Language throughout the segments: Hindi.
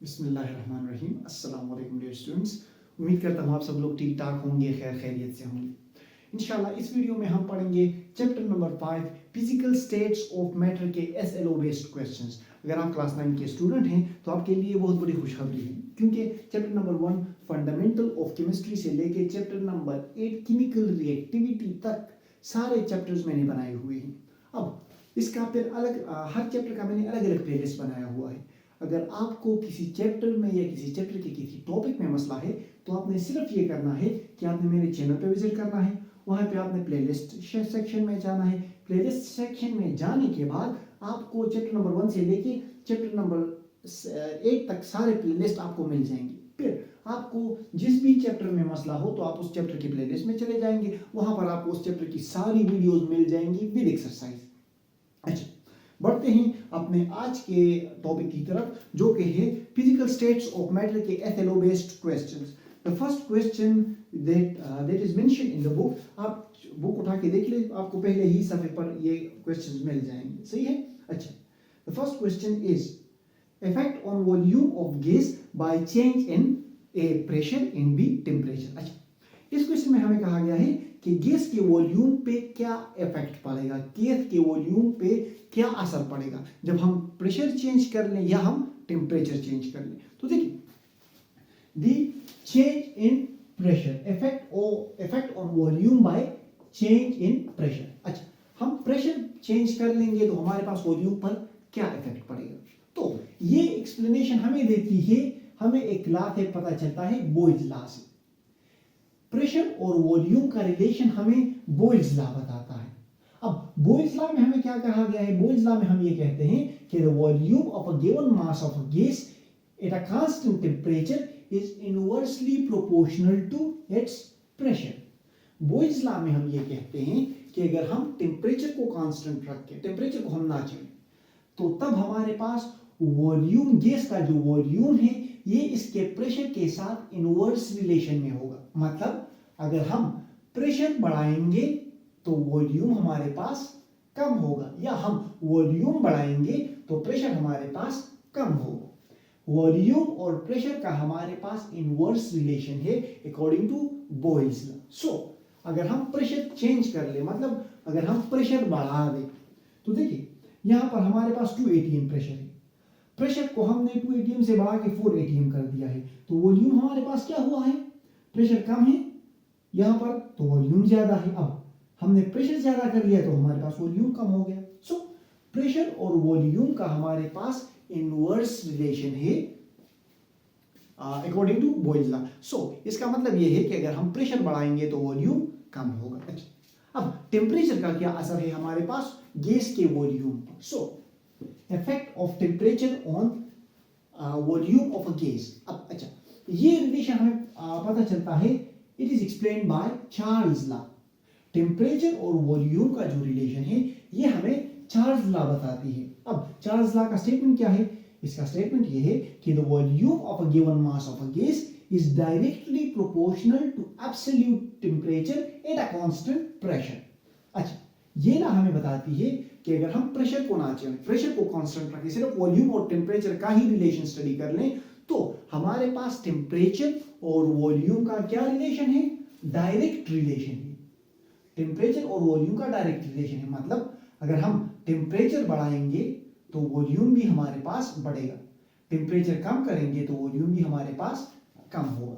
बिस्मिल्लाहिर्रहमानिर्रहीम। अस्सलाम वालेकुम डियर स्टूडेंट्स। उम्मीद करता हूँ आप सब लोग ठीक ठाक होंगे, खैर खैरियत से होंगे। इंशाल्लाह इस वीडियो में हम पढ़ेंगे chapter number 5 physical states of matter के SLO बेस्ड क्वेश्चंस। अगर आप क्लास 9 के स्टूडेंट हैं तो आपके लिए बहुत बड़ी खुशखबरी है, क्योंकि chapter number 1 fundamental of chemistry से लेके चैप्टर नंबर 8 केमिकल रिएक्टिविटी तक सारे चैप्टर्स मैंने बनाए हुए हैं। अब इसका फिर अलग हर चैप्टर का मैंने अलग अलग प्लेलिस्ट बनाया हुआ है। अगर आपको किसी चैप्टर में या किसी चैप्टर के किसी टॉपिक में मसला है तो आपने सिर्फ ये करना है कि आपने मेरे चैनल पे विजिट करना है, वहाँ पे आपने प्लेलिस्ट सेक्शन में जाना है। प्लेलिस्ट सेक्शन में जाने के बाद आपको चैप्टर नंबर 1 से लेके चैप्टर नंबर 8 तक सारे प्लेलिस्ट आपको मिल जाएंगे। फिर आपको जिस भी चैप्टर में मसला हो तो आप उस चैप्टर की प्लेलिस्ट में चले जाएंगे, वहाँ पर आपको उस चैप्टर की सारी वीडियोज मिल जाएंगी विद एक्सरसाइज। अच्छा, बढ़ते हैं अपने आज के टॉपिक की तरफ, जो कि है फिजिकल स्टेट्स ऑफ मैटर के SLO based questions. The first question that is mention in the book, आप बुक उठा के देख ले, आपको पहले ही सफे पर ये क्वेश्चंस मिल जाएंगे। सही है। अच्छा, the first question is effect on volume of gas by change in a pressure in b temperature. अच्छा, इस क्वेश्चन में हमें कहा गया है कि गैस के वॉल्यूम पे क्या इफेक्ट पड़ेगा, गैस के वॉल्यूम पे क्या असर पड़ेगा जब हम प्रेशर चेंज कर लें या हम टेम्परेचर चेंज कर लें। तो देखिए, the change in pressure effect on volume by change in pressure. अच्छा, हम प्रेशर चेंज कर लेंगे तो हमारे पास वॉल्यूम पर क्या इफेक्ट पड़ेगा। तो ये एक्सप्लेनेशन हमें देती है, हमें एक लॉ से पता चलता है, बॉयल्स लॉ से। प्रेशर और वॉल्यूम का रिलेशन हमें बॉयल्स लॉ बताता है। अब बॉयल्स लॉ में हमें क्या कहा गया है, बॉयल्स लॉ में हम ये कहते हैं कि the volume of a given mass of a gas at a constant temperature is inversely proportional to its pressure. Boyle's law में हम ये कहते हैं कि अगर हम टेम्परेचर को कांस्टेंट रख के, टेम्परेचर को हम ना चेंज, तो तब हमारे पास वॉल्यूम, गैस का जो वॉल्यूम है ये इसके प्रेशर के साथ इनवर्स रिलेशन में होगा। मतलब अगर हम प्रेशर बढ़ाएंगे तो वॉल्यूम हमारे पास कम होगा, या हम वॉल्यूम बढ़ाएंगे तो प्रेशर हमारे पास कम होगा। वॉल्यूम और प्रेशर का हमारे पास इनवर्स रिलेशन है अकॉर्डिंग टू बॉयल्स लॉ। सो अगर हम प्रेशर चेंज कर ले, मतलब अगर हम प्रेशर बढ़ा दें, तो देखिए यहां पर हमारे पास 2 atm प्रेशर है। प्रेशर को हमने 2 atm से बढ़ा के 4 atm कर दिया है, तो वॉल्यूम हमारे पास क्या हुआ है, प्रेशर कम है यहां पर तो वॉल्यूम ज्यादा है। अब हमने प्रेशर ज्यादा कर लिया तो हमारे पास वॉल्यूम कम हो गया। सो प्रेशर और वॉल्यूम का हमारे पास इनवर्स रिलेशन है अकॉर्डिंग टू बॉयल्स लॉ। सो इसका मतलब ये है कि अगर हम प्रेशर बढ़ाएंगे तो वॉल्यूम कम होगा। अच्छा, अब टेम्परेचर का क्या असर है हमारे पास गैस के वॉल्यूम पर। So effect of temperature on volume of a gas. अब अच्छा, ये रिलेशन हमें पता चलता है, it is explained by Charles law. Temperature और वॉल्यूम का जो रिलेशन है ये हमें चार्ल्स लॉ बताती है। अब चार्ल्स लॉ का स्टेटमेंट क्या है, इसका स्टेटमेंट ये है कि the volume of a given mass of a gas is directly proportional to absolute temperature at a constant pressure. अच्छा, ये ना हमें बताती है कि अगर हम प्रेशर को ना चेंज, प्रेशर को कांस्टेंट रखें, सिर्फ वॉल्यूम और टेम्परेचर का ही रिलेशन स्टडी कर लें, तो हमारे पास टेम्परेचर और वॉल्यूम का क्या रिलेशन है, डायरेक्ट रिलेशन है। टेम्परेचर और वॉल्यूम का डायरेक्ट रिलेशन है, मतलब अगर हम टेम्परेचर बढ़ाएंगे तो वॉल्यूम भी हमारे पास बढ़ेगा, टेम्परेचर कम करेंगे तो वॉल्यूम भी हमारे पास कम होगा।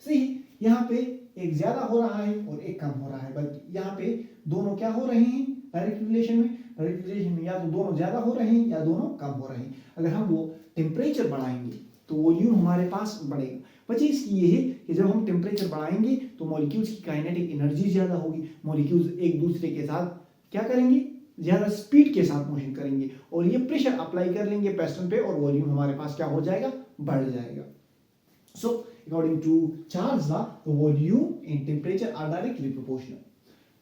सही, यहाँ पे एक ज्यादा हो रहा है और एक कम हो रहा है, बल्कि यहाँ पे दोनों क्या हो रहे हैं डायरेक्ट रिलेशन में, डायरेक्ट रिलेशन में या तो दोनों ज्यादा हो रहे हैं या दोनों कम हो रहे हैं। अगर हम वो टेम्परेचर बढ़ाएंगे तो वॉल्यूम हमारे पास बढ़ेगा। वजह इसकी ये है कि जब हम टेम्परेचर बढ़ाएंगे तो मॉलिक्यूल्स की काइनेटिक एनर्जी ज्यादा होगी, मॉलिक्यूल्स एक दूसरे के साथ क्या करेंगे, ज्यादा स्पीड के साथ मोशन करेंगे और ये प्रेशर अप्लाई कर लेंगे पेस्टन पे और वॉल्यूम हमारे पास क्या हो जाएगा, बढ़ जाएगा। So according to Charles law, volume and temperature are directly proportional.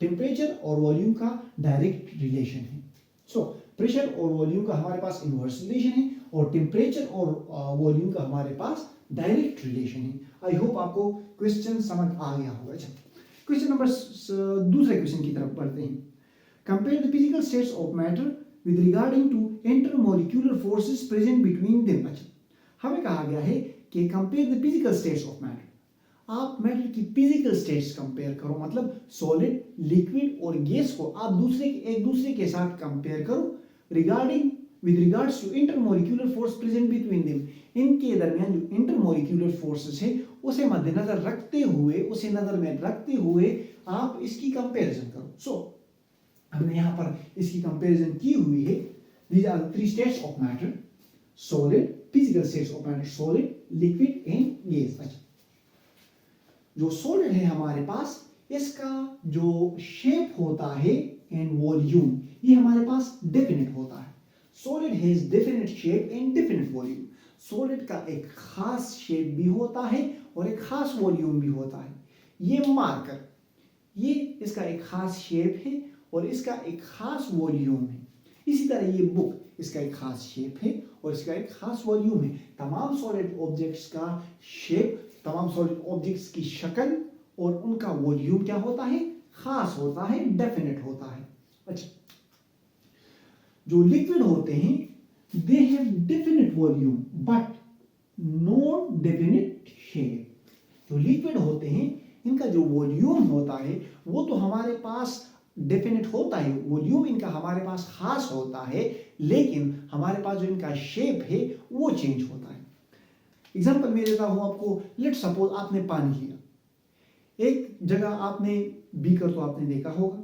Temperature और वॉल्यूम का डायरेक्ट रिलेशन है। सो प्रेशर और वॉल्यूम का हमारे पास इनवर्स रिलेशन है और टेम्परेचर और वॉल्यूम का हमारे पास डायरेक्ट रिलेशन है। आई होप आपको क्वेश्चन समझ आ गया होगा। अच्छा, क्वेश्चन नंबर दूसरे क्वेश्चन की तरफ बढ़ते हैं। Compare the physical states of matter with regarding to intermolecular forces present between them. अच्छा, हमें कहा गया है कि compare the physical states of matter. आप मैटर की फिजिकल स्टेट्स कंपेयर करो, मतलब सॉलिड, लिक्विड और गैस को आप एक दूसरे के साथ कंपेयर करो regarding with regards to intermolecular force present between them. इनके दरमियान जो इंटरमोलिक्यूलर फोर्सेस है उसे मद्देनजर रखते हुए, उसे नजर में रखते हुए आप इसकी कंपैरिजन करो। सो हमने यहाँ पर इसकी कंपैरिजन की हुई है। These are the three states of matter, solid, physical states of matter, solid, liquid and gas. अच्छा, जो सॉलिड है हमारे पास, इसका जो शेप होता है एंड वॉल्यूम, ये हमारे पास डेफिनेट होता है। Solid has definite shape and definite volume. Solid का एक खास शेप भी होता है और एक खास वॉल्यूम भी होता है। ये मार्कर, ये इसका एक खास शेप है और इसका एक खास वॉल्यूम है। इसी तरह ये बुक, इसका एक खास शेप है और इसका एक खास वॉल्यूम है। तमाम सॉलिड ऑब्जेक्ट्स का शेप, तमाम सॉलिड ऑब्जेक्ट्स की शक्ल और उनका वॉल्यूम क्या होता है? खास होता है, डेफिनेट होता है। अच्छा, जो लिक्विड होते हैं they have definite volume but no definite shape. जो लिक्विड होते हैं इनका जो वॉल्यूम होता है वो तो हमारे पास डेफिनेट होता है, वॉल्यूम इनका हमारे पास खास होता है, लेकिन हमारे पास जो इनका शेप है वो चेंज होता है। एग्जांपल मैं देता हूं आपको। लेट सपोज आपने पानी लिया, एक जगह आपने बीकर, तो आपने देखा होगा,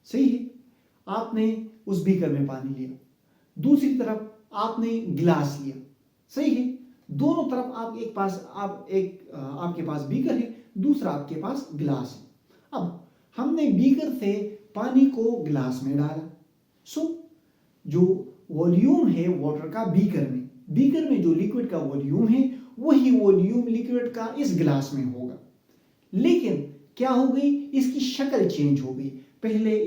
सही है, आपने उस बीकर में पानी लिया। दूसरी तरफ आपने गिलास लिया, सही है, दोनों तरफ आपके पास बीकर है, दूसरा आपके पास गिलास है। अब हमने बीकर से पानी को गिलास में डाला। सो जो वॉल्यूम है वाटर का बीकर में जो लिक्विड का वॉल्यूम है वही वॉल्यूम लिक्विड का इस गिलास में होगा। लेकिन क्या हो गई? इसकी शक्ल चेंज हो गई। पहले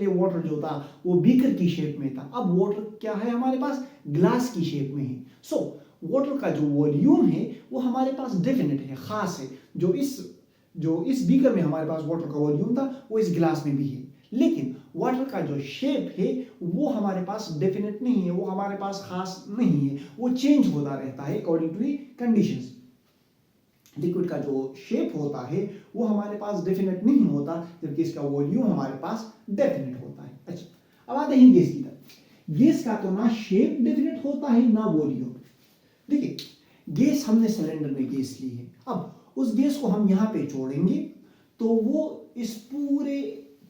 वाटर जो था वो बीकर की शेप में था, अब वाटर क्या है हमारे पास? ग्लास की शेप में है। सो वाटर का जो वॉल्यूम है वो हमारे पास डेफिनेट है, खास है। जो इस बीकर में हमारे पास वाटर का वॉल्यूम था वो इस गिलास में भी है, लेकिन वाटर का जो शेप है वो हमारे पास डेफिनेट नहीं है, वो हमारे पास खास नहीं है, वो चेंज होता रहता है according to the conditions. Liquid का जो शेप होता है वो हमारे पास डेफिनेट नहीं होता, जबकि इसका वॉल्यूम हमारे पास डेफिनेट होता है। अच्छा, अब आते हैं गैस की तरफ। गैस का तो ना शेप डेफिनेट होता है ना वॉल्यूम। देखिए, गैस, हमने सिलेंडर में गैस ली है, अब उस गैस को हम यहाँ पे छोड़ेंगे तो वो इस पूरे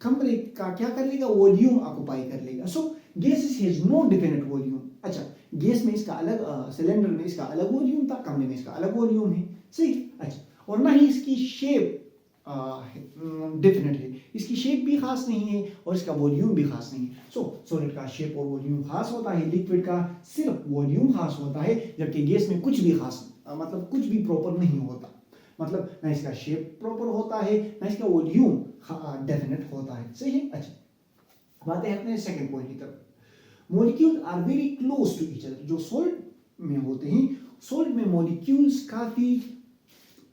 कमरे का क्या कर लेगा? वॉल्यूम ऑक्युपाई कर लेगा। So gas has no definite volume. अच्छा, गैस में इसका अलग, सिलेंडर में इसका अलग वॉल्यूम था, कमरे में इसका अलग वॉल्यूम है, सही। अच्छा, और ना ही इसकी शेप डेफिनेट है, इसकी शेप भी खास नहीं है और इसका वॉल्यूम भी खास नहीं है। सो सॉलिड का शेप और वॉल्यूम खास होता है, लिक्विड का सिर्फ वॉल्यूम खास होता है, जबकि गैस में कुछ भी खास, मतलब कुछ भी प्रॉपर नहीं होता, मतलब ना इसका शेप प्रॉपर होता है ना इसका वॉल्यूम डेफिनेट होता है, सही है। अच्छा, बात है अपने सेकंड पॉइंट की तरफ। Molecule are very close to each other. जो सॉलिड में होते हैं, सॉलिड में मॉलिक्यूल्स काफी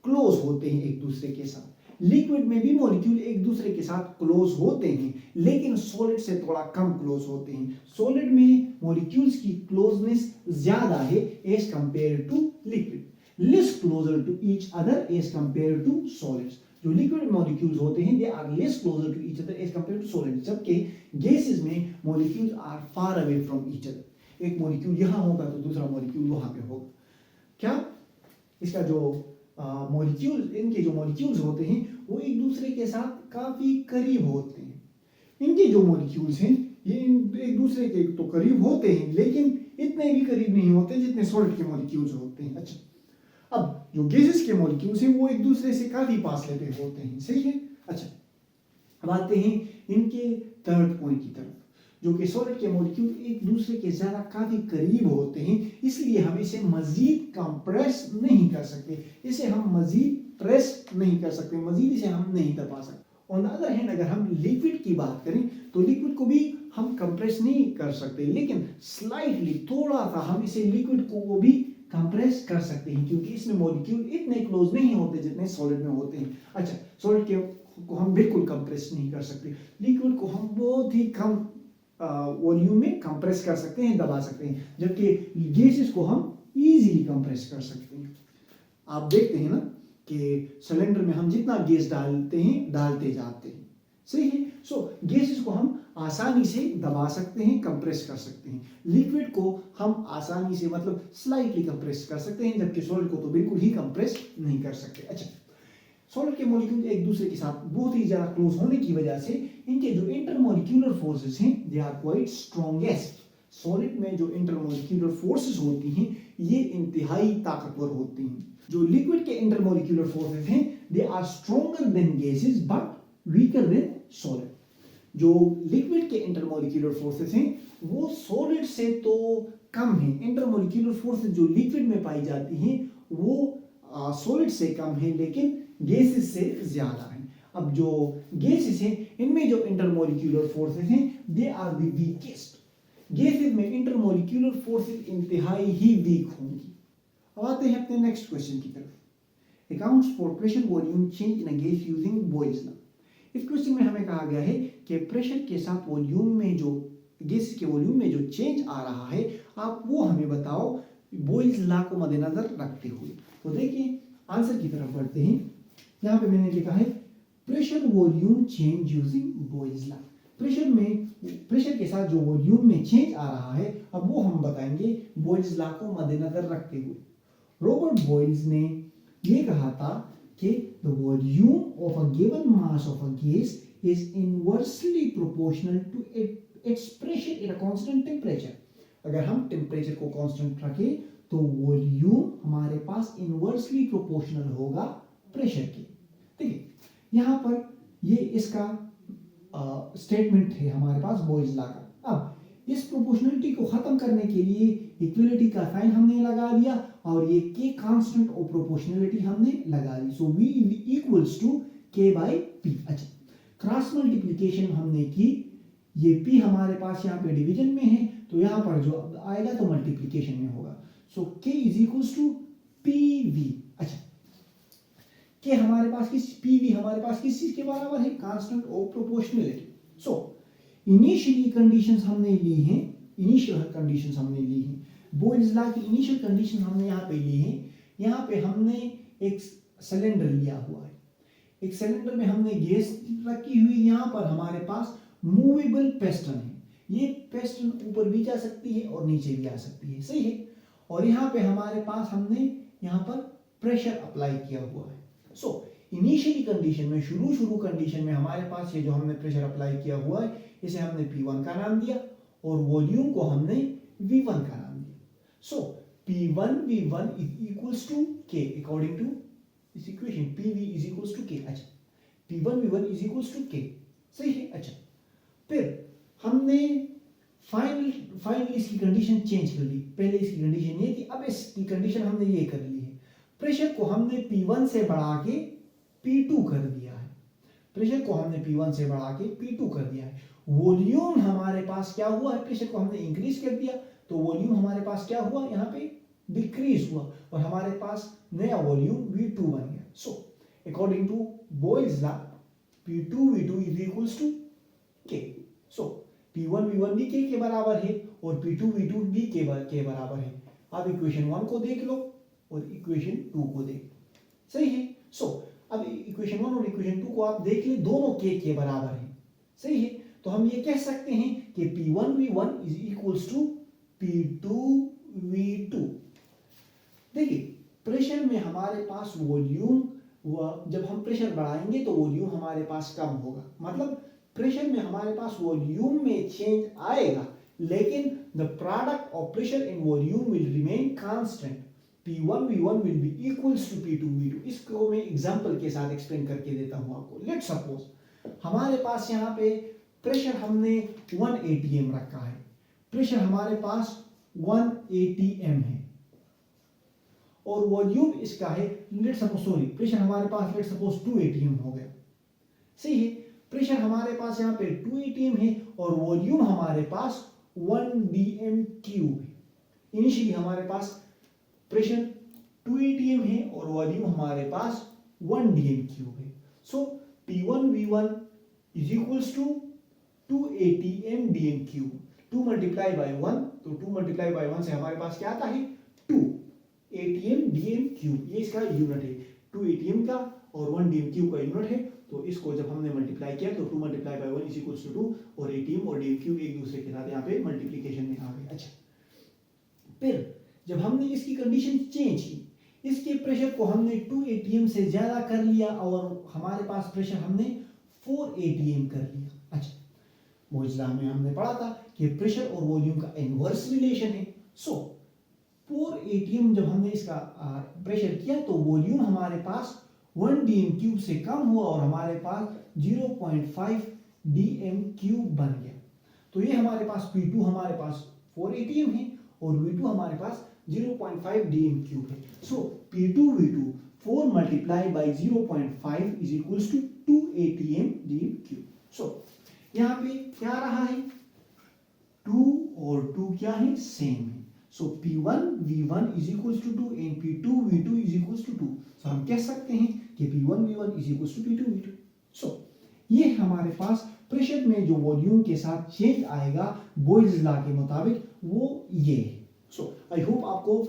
क्लोज होते हैं एक दूसरे के साथ। लिक्विड में भी मॉलिक्यूल एक दूसरे के साथ क्लोज होते हैं, लेकिन सॉलिड से थोड़ा कम क्लोज होते हैं। सॉलिड में मॉलिक्यूल्स की क्लोजनेस ज्यादा है as compare to liquid, less closer to each other as compared to solids. जो लिक्विड मॉलिक्यूल्स होते हैं they are less closer to each other as compared to solids, जबकि गैसेस में molecules are far away from each other. एक मॉलिक्यूल यहाँ होगा तो दूसरा मॉलिक्यूल वहाँ पे होगा। क्या इसका जो इनके जो मॉलिक्यूल्स होते हैं वो एक दूसरे के साथ काफी करीब होते हैं। इनके जो मॉलिक्यूल्स हैं ये एक दूसरे के तो करीब होते हैं, लेकिन इतने भी करीब नहीं होते जितने सॉलिड के मॉलिक्यूल्स होते हैं। अच्छा, अब जो गैसेस के मॉलिक्यूल्स हैं वो एक दूसरे से काफी फासले पे होते हैं, सही है। अच्छा, अब आते हैं इनके थर्ड पॉइंट की तरफ, जो कि सॉलिड के मॉलिक्यूल एक दूसरे के ज्यादा काफी करीब होते हैं, इसलिए हम इसे मजीद कंप्रेस नहीं कर सकते, इसे हम मजीद प्रेस नहीं कर सकते, मजीद इसे हम नहीं दबा सकते। ऑन द अदर हैंड, अगर हम लिक्विड की बात करें तो लिक्विड को भी हम कंप्रेस नहीं कर सकते, लेकिन स्लाइटली, थोड़ा सा हम इसे लिक्विड को भी कंप्रेस कर सकते हैं, क्योंकि इसमें मॉलिक्यूल इतने क्लोज नहीं होते जितने सॉलिड में होते हैं। अच्छा, सॉलिड को हम बिल्कुल कंप्रेस नहीं कर सकते, लिक्विड को हम बहुत ही कम वॉल्यूम में कंप्रेस कर सकते हैं, दबा सकते हैं, जबकि गैसेस को हम इजीली कंप्रेस कर सकते हैं। आप देखते हैं ना कि सिलेंडर में हम जितना गैस डालते हैं डालते जाते हैं, सही है। सो गैसेस को हम आसानी से दबा सकते हैं, कंप्रेस कर सकते हैं। लिक्विड को हम आसानी से मतलब स्लाइटली कंप्रेस कर सकते हैं, जबकि सॉलिड को तो बिल्कुल ही कंप्रेस नहीं कर सकते। अच्छा, सॉलिड के मॉलिक्यूल एक दूसरे के साथ बहुत ही ज्यादा क्लोज होने की वजह से इनके जो इंटरमॉलिक्यूलर फोर्सेस हैं they are quite strongest. Solid में जो इंटरमॉलिक्यूलर फोर्सेस होती हैं ये इंतहाई ताकतवर होती हैं। जो लिक्विड के इंटरमॉलिक्यूलर फोर्सेस हैं they are stronger than gases but weaker than solid. जो लिक्विड के इंटरमॉलिक्यूलर फोर्सेस हैं वो सॉलिड से तो कम है। इंटरमॉलिक्यूलर फोर्सेस जो लिक्विड में पाई जाती हैं वो सॉलिड से कम है, लेकिन गैसेस से ज्यादा है। अब जो गैसेस हैं इनमें जो इंटरमॉलिक्यूलर फोर्सेस हैं they are the weakest. Gases में इंटरमॉलिक्यूलर फोर्सेस इंतहाई ही वीक होंगी। अब आते हैं अपने नेक्स्ट क्वेश्चन की तरफ। Accounts for pressure volume change in a gas using Boyle's law. इस क्वेश्चन में हमें कहा गया है कि प्रेशर के साथ वॉल्यूम में जो गैस के वॉल्यूम में जो चेंज आ रहा है आप वो हमें बताओ बॉयल्स लॉ को मद्देनजर रखते हुए। तो देखिए आंसर की तरफ बढ़ते हैं। यहाँ पे मैंने लिखा है pressure volume change using Boyle's law. Pressure के साथ जो वॉल्यूम में चेंज आ रहा है अब वो हम बताएंगे बॉयल्स लॉ को मद्देनजर रखते हुए। रॉबर्ट बॉयल्स ने ये कहा था कि the volume of a given mass of a gas is inversely proportional to its pressure at a constant temperature। अगर हम टेम्परेचर को कांस्टेंट रखें तो वॉल्यूम हमारे पास इनवर्सली प्रोपोर्शनल होगा प्रेशर के। ठीक है, यहाँ पर ये इसका स्टेटमेंट है हमारे पास बॉयल्स लॉ का। अब इस प्रोपोर्शनलिटी को खत्म करने के लिए इक्वलिटी का साइन हमने लगा दिया और ये के कांस्टेंट ऑफ प्रोपोर्शनलिटी हमने लगा दी। So v equals to k by p। अच्छा, क्रॉस मल्टीप्लिकेशन हमने की, ये p हमारे पास यहाँ पे डिवीजन में है तो यहाँ पर जो आएगा तो मल्टीप्लिकेशन में होगा। So k is equals to pv। अच्छा, k हमारे पास pv हमारे पास किस चीज के बराबर है? Constant of proportionality. So initially conditions हमने ली हैं, इनिशियल कंडीशंस हमने ली हैं। बॉयल्स लॉ की इनिशियल कंडीशन हमने यहाँ पे ली है। यहाँ पे हमने एक सिलेंडर लिया हुआ है, एक सिलेंडर में हमने गैस रखी हुई, यहाँ पर हमारे पास मूवेबल पिस्टन है। ये पिस्टन ऊपर भी जा सकती है और नीचे भी आ सकती है, सही है। और यहाँ पे हमारे पास हमने यहाँ पर प्रेशर अप्लाई किया हुआ है। सो इनिशियली कंडीशन में शुरू कंडीशन में हमारे पास ये जो हमने प्रेशर अप्लाई किया हुआ है इसे हमने P1 का नाम दिया और वॉल्यूम को हमने V1 का नाम दिया। सो P1 V1 is equals to K according to this equation। PV is equals to K। अच्छा, P1 V1 is equals to K, सही है। अच्छा, फिर हमने फाइनली इसकी कंडीशन चेंज कर दी। पहले इसकी कंडीशन ये थी, अब इसकी कंडीशन हमने ये कर ली है। प्रेशर को हमने P1 से बढ़ा के P2 कर दिया है। प्रेशर को हमने P1 से बढ़ा के P2 कर दिया है। वॉल्यूम हमारे पास क्या हुआ है? प्रेशर को हमने इंक्रीज कर दिया तो वॉल्यूम हमारे पास क्या हुआ? यहाँ पे डिक्रीज हुआ और हमारे पास नया वॉल्यूम V2 बन गया। So according to Boyle's law P2 V2 is equals to K। So P1 V1 भी K के बराबर है और P2 V2 भी K बराबर है। अब इक्वेशन 1 को देख लो और इक्वेशन 2 को देख, सही है। सो अब इक्वेशन 1 और इक्वेशन 2 को आप देख ले, दोनों K के बराबर है, सही है। तो हम ये कह सकते हैं कि P1 V1 is equals to P2 V2। देखिए प्रेशर में हमारे पास वॉल्यूम, जब हम प्रेशर बढ़ाएंगे तो वॉल्यूम हमारे पास कम होगा। मतलब प्रेशर में हमारे पास वॉल्यूम में चेंज आएगा लेकिन the product of pressure in volume will remain constant. P1 V1 will be equals to P2 V2। इसको मैं एग्जांपल के साथ एक्सप्लेन करके देता हूं आपको। लेट्स सपोज हमारे पास यहाँ पे प्रेशर हमने 1 atm रखा है। प्रेशर हमारे पास 1 atm है और वॉल्यूम इसका है प्रेशर हमारे पास लेट्स सपोज 2 atm हो गया, सही है। प्रेशर हमारे पास यहाँ पे 2 atm है और वॉल्यूम हमारे पास 1 dm क्यूब है। इनिशियली हमारे पास प्रेशर 2 atm है और वॉल्यूम हमारे पास 1 dm क्यूब है। So P1 V1 is equals to 2 atm dm cube. 2 multiply by 1 तो 2 मल्टीप्लाई बाय 1 से हमारे पास क्या आता है? 2। ATM dm क्यूब, ये इसका यूनिट है। 2 ATM का और 1 dm क्यूब का यूनिट है। तो इसको जब हमने मल्टीप्लाई किया तो 2 multiply by 1 is equals to 2 और ATM और dm क्यूब एक दूसरे के साथ यहाँ पे मल्टीप्लिकेशन में आ गए। अच्छा, फिर जब हमने इसकी कंडीशन चेंज की, इसके प्रेशर को हमने 2 ATM से ज्यादा कर लिया और हमारे पास प्रेशर हमने 4 ATM कर लिया। अच्छा, मोइज लॉ में हमने पढ़ा था कि प्रेशर और वॉल्यूम का इनवर्स रिलेशन है। सो 4 ATM जब हमने इसका प्रेशर किया तो वॉल्यूम हमारे पास 1 dm क्यूब से कम हुआ और हमारे पास 0.5 dm क्यूब बन गया। तो ये हमारे पास P2 हमारे पास 4 ATM है और V2 हमारे पास 0.5 dm क्यूब है। So P2 V2 4 multiply by 0.5 is equals to 2 ATM dm cube. So यहाँ पे क्या रहा है, 2 और 2 क्या है, सेम है। So P1 V1 is equals to 2 and P2 V2 is equals to 2। So हम कह सकते हैं कि P1 V1 is equals to P2 V2। सो ये हमारे पास प्रेशर में जो वॉल्यूम के साथ चेंज आएगा बॉयल्स लॉ के मुताबिक वो ये है। सो आई होप आपको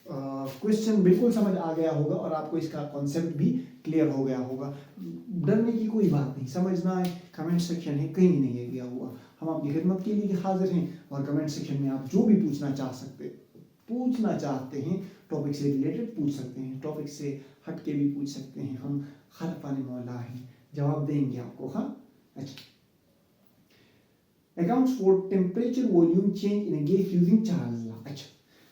क्वेश्चन बिल्कुल समझ आ गया होगा और आपको इसका कॉन्सेप्ट भी क्लियर हो गया होगा। डरने की कोई बात नहीं, समझना है, कमेंट सेक्शन है, कहीं नहीं है गया हुआ। हम आपकी खिदमत के लिए हाजिर हैं और कमेंट सेक्शन में आप जो भी पूछना चाहते हैं टॉपिक से रिलेटेड पूछ सकते हैं, टॉपिक से हट के भी पूछ सकते हैं। हम हर पाने मौला हैं, जवाब देंगे आपको। हाँ, अच्छा, accounts for temperature volume change in a gas using Charles law. अच्छा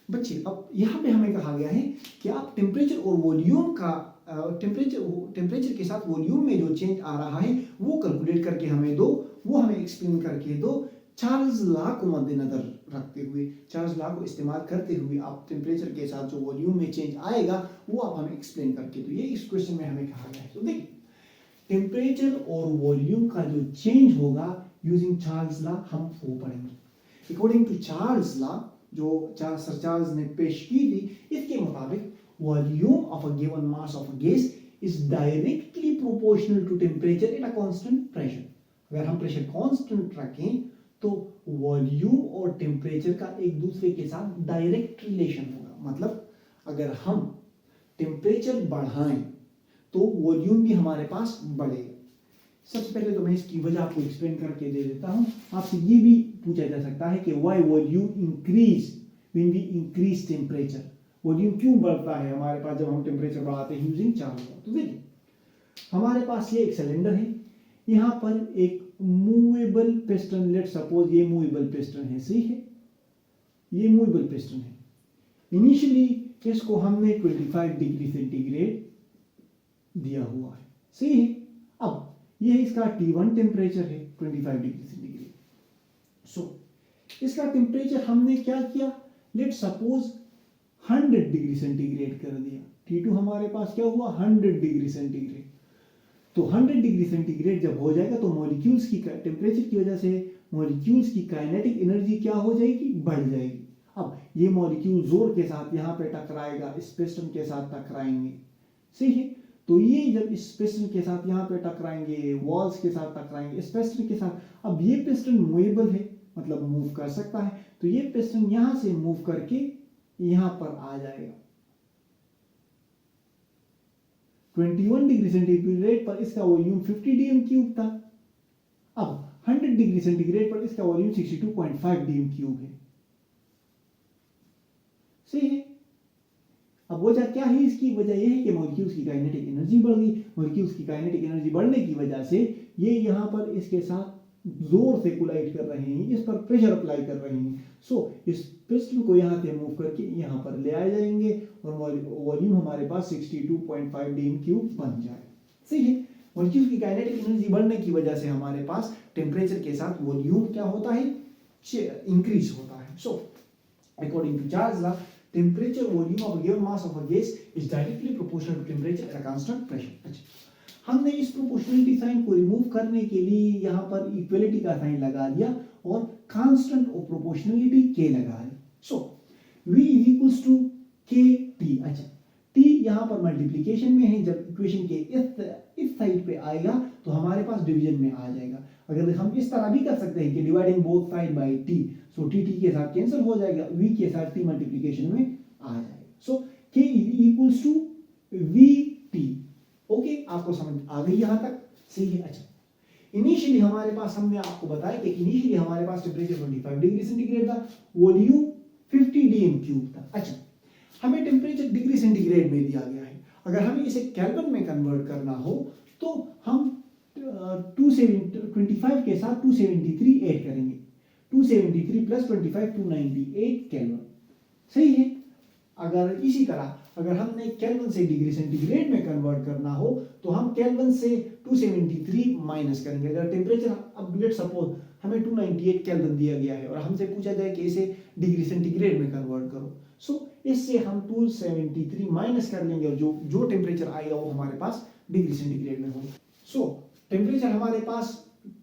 बच्चे, अब यहाँ पे हमें कहा गया है कि आप टेम्परेचर और वॉल्यूम का टेम्परेचर के साथ वॉल्यूम में जो चेंज आ रहा है वो कैलकुलेट करके हमें दो, वो हमें एक्सप्लेन करके दो। चार्ल्स लॉ को मद्देनजर रखते हुए, चार्ल्स लॉ को इस्तेमाल करते हुए आप टेम्परेचर के साथ जो वॉल्यूम में चेंज आएगा वो आप हमें एक्सप्लेन करके दो। ये इस क्वेश्चन में हमें कहा गया है। तो देखिए, टेम्परेचर और वॉल्यूम का जो चेंज होगा यूजिंग चार्ल्स लॉ हम वो पढ़ेंगे। अकॉर्डिंग टू चार्ल्स लॉ जो सर चार्ल्स ने पेश की थी, इसके मुताबिक volume of a given mass of a gas is directly proportional to temperature in a constant pressure. अगर हम प्रेशर कांस्टेंट रखें तो वॉल्यूम और टेम्परेचर का एक दूसरे के साथ डायरेक्ट रिलेशन होगा। मतलब अगर हम टेम्परेचर बढ़ाएं तो वॉल्यूम भी हमारे पास बढ़ेगा। सबसे पहले तो मैं इसकी वजह आपको एक्सप्लेन करके दे देता हूं। आपसे ये भी पूछा जा सकता है कि why volume increase when we increase temperature. Volume क्यों बढ़ता है हमारे पास जब हम टेम्परेचर बढ़ाते हैं यूजिंग चार्ल्स लॉ। तो देखिए, हमारे पास ये एक सिलेंडर है, यहाँ पर एक मूवेबल पिस्टन, लेट सपोज ये मूवेबल पिस्टन है, सही है, ये मूवेबल पिस्टन है। इनिशियली इसको हमने 25 डिग्री सेंटीग्रेड दिया हुआ है, सही है। अब ये इसका T1 टेम्परेचर है 25 डिग्री सेंटीग्रेड। सो इसका टेम्परेचर हमने क्या किया, लेट सपोज 100 डिग्री सेंटीग्रेड कर दिया। T2 हमारे पास क्या हुआ, 100 डिग्री सेंटीग्रेड। तो 100 डिग्री सेंटीग्रेड जब हो जाएगा तो मॉलिक्यूल्स की टेम्परेचर की वजह से मॉलिक्यूल्स की काइनेटिक एनर्जी क्या हो जाएगी, बढ़ जाएगी। अब ये मॉलिक्यूल जोर के साथ यहाँ पे टकराएगा, इस पिस्टन के साथ टकराएंगे, सही है। तो ये जब इस पिस्टन के साथ यहाँ पे टकराएंगे, वॉल्स के साथ टकराएंगे, इस पिस्टन के साथ। अब ये पिस्टन मूवेबल है, मतलब मूव कर सकता है, तो ये पिस्टन यहाँ से मूव करके यहाँ पर आ जाएगा। 21 डिग्री सेंटीग्रेड पर इसका वॉल्यूम 50 dm क्यूब था। अब 100 डिग्री सेंटीग्रेड पर इसका वॉल्यूम 62.5 dm क्यूब है, सही है। अब वजह क्या है, इसकी वजह यह है कि मॉलिक्यूल्स की काइनेटिक एनर्जी बढ़ गई। मॉलिक्यूल्स की काइनेटिक एनर्जी बढ़ने की वजह से ये यहाँ पर इसके साथ जोर से कोलाइड कर रहे हैं, इस पर प्रेशर अप्लाई कर रहे हैं। सो इस पिस्टन को यहाँ से मूव करके यहाँ पर ले आ जाएंगे और वॉल्यूम हमारे पास 62.5 dm क्यूब बन जाए, सही है। मॉलिक्यूल्स की काइनेटिक एनर्जी बढ़ने की वजह से हमारे पास टेम्परेचर के साथ वॉल्यूम क्या होता है, इंक्रीज होता है। So according to Charles law, temperature volume of a given mass of a gas is directly proportional to temperature at a constant pressure। अच्छा, हमने इस प्रोपोर्शनलिटी साइन को रिमूव करने के लिए यहाँ पर इक्वलिटी का साइन लगा दिया और कांस्टेंट ऑफ प्रोपोर्शनलिटी k लगा दिया। So v is equals to kt। अच्छा, t यहाँ पर मल्टीप्लिकेशन में है, जब इक्वेशन के इस साइड पे आएगा तो हमारे पास डिवीजन में आ जाएगा। अगर हम इस तरह भी कर सकते हैं कि dividing both side by t, so t के साथ कैंसिल हो जाएगा, v के साथ t मल्टीप्लिकेशन में आ जाएगा। So K equals to VT। Okay, आपको समझ आ गई यहां तक? सही है। अच्छा, इनिशियली हमारे पास, हमने आपको बताया कि इनिशियली हमारे पास टेम्परेचर 25 डिग्री सेंटीग्रेड था, वॉल्यूम 50 dm क्यूब था। अच्छा, हमें टेम्परेचर डिग्री सेंटीग्रेड में दिया गया है, अगर हमें इसे केल्विन में कन्वर्ट करना हो तो हम 225 के साथ 273 ऐड करेंगे। 273 प्लस 25 298 केल्विन। सही है। अगर इसी तरह अगर हमने केल्विन से डिग्री सेंटीग्रेड में कन्वर्ट करना हो तो हम केल्विन से 273 माइनस करेंगे। अगर टेम्परेचर, अब लेट्स सपोज हमें 298 केल्विन दिया गया है और हमसे पूछा जाए कि इसे डिग्री सेंटीग्रेड में कन्वर्ट करो, सो इससे हम 273 माइनस कर लेंगे और जो टेम्परेचर आएगा वो हमारे पास डिग्री सेंटीग्रेड में होगा। सो टेम्परेचर हमारे पास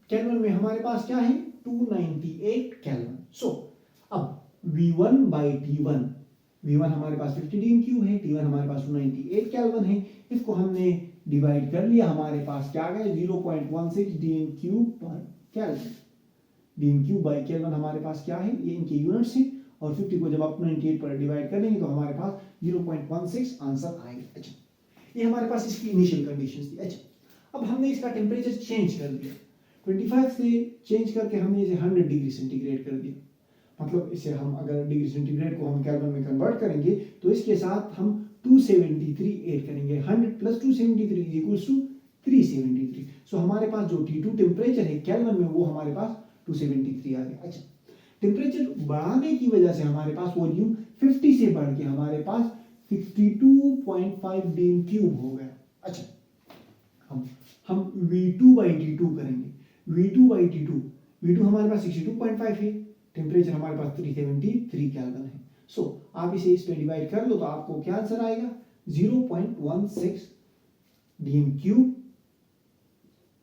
केल्विन में हमारे पास क्या है? 298 केल्विन। सो अब V1 by T1, V1 हमारे पास 50 dm क्यूब है, T1 हमारे पास 298 केल्विन है। इसको हमने डिवाइड कर लिया, हमारे पास क्या आ गया? 0.16 dm क्यूब पर kelvin. dm cube by kelvin हमारे पास क्या है? ये इनके यूनिट्स हैं और 50 को जब आप 98 पर डिवाइड कर देंगे तो हमारे पास 0.16 आंसर आएगा। अच्छा, ये हमारे पास इसकी इनिशियल कंडीशंस थी। अच्छा, अब हमने इसका टेम्परेचर चेंज कर दिया, 25 से चेंज करके हमने इसे 100 डिग्री सेंटीग्रेड कर दिया। मतलब इसे हम अगर डिग्री सेंटीग्रेड को हम केल्विन में कन्वर्ट करेंगे तो इसके साथ हम 273 ऐड करेंगे। 100 प्लस 273 इज इक्वल्स टू 373। सो हमारे पास जो T2 टेम्परेचर है केल्विन में वो हमारे पास 273 आ गया। अच्छा, टेम्परेचर बढ़ाने की वजह से हमारे पास वॉल्यूम 50 से बढ़ के हमारे पास 62.5 dm क्यूब हो गया। अच्छा, हम V2 by T2 करेंगे। V2 by T2, V2 हमारे पास 62.5 है, टेम्परेचर हमारे पास 373 केल्विन है। सो आप इसे इस पे डिवाइड कर लो तो आपको क्या आंसर आएगा? 0.16 dm क्यूब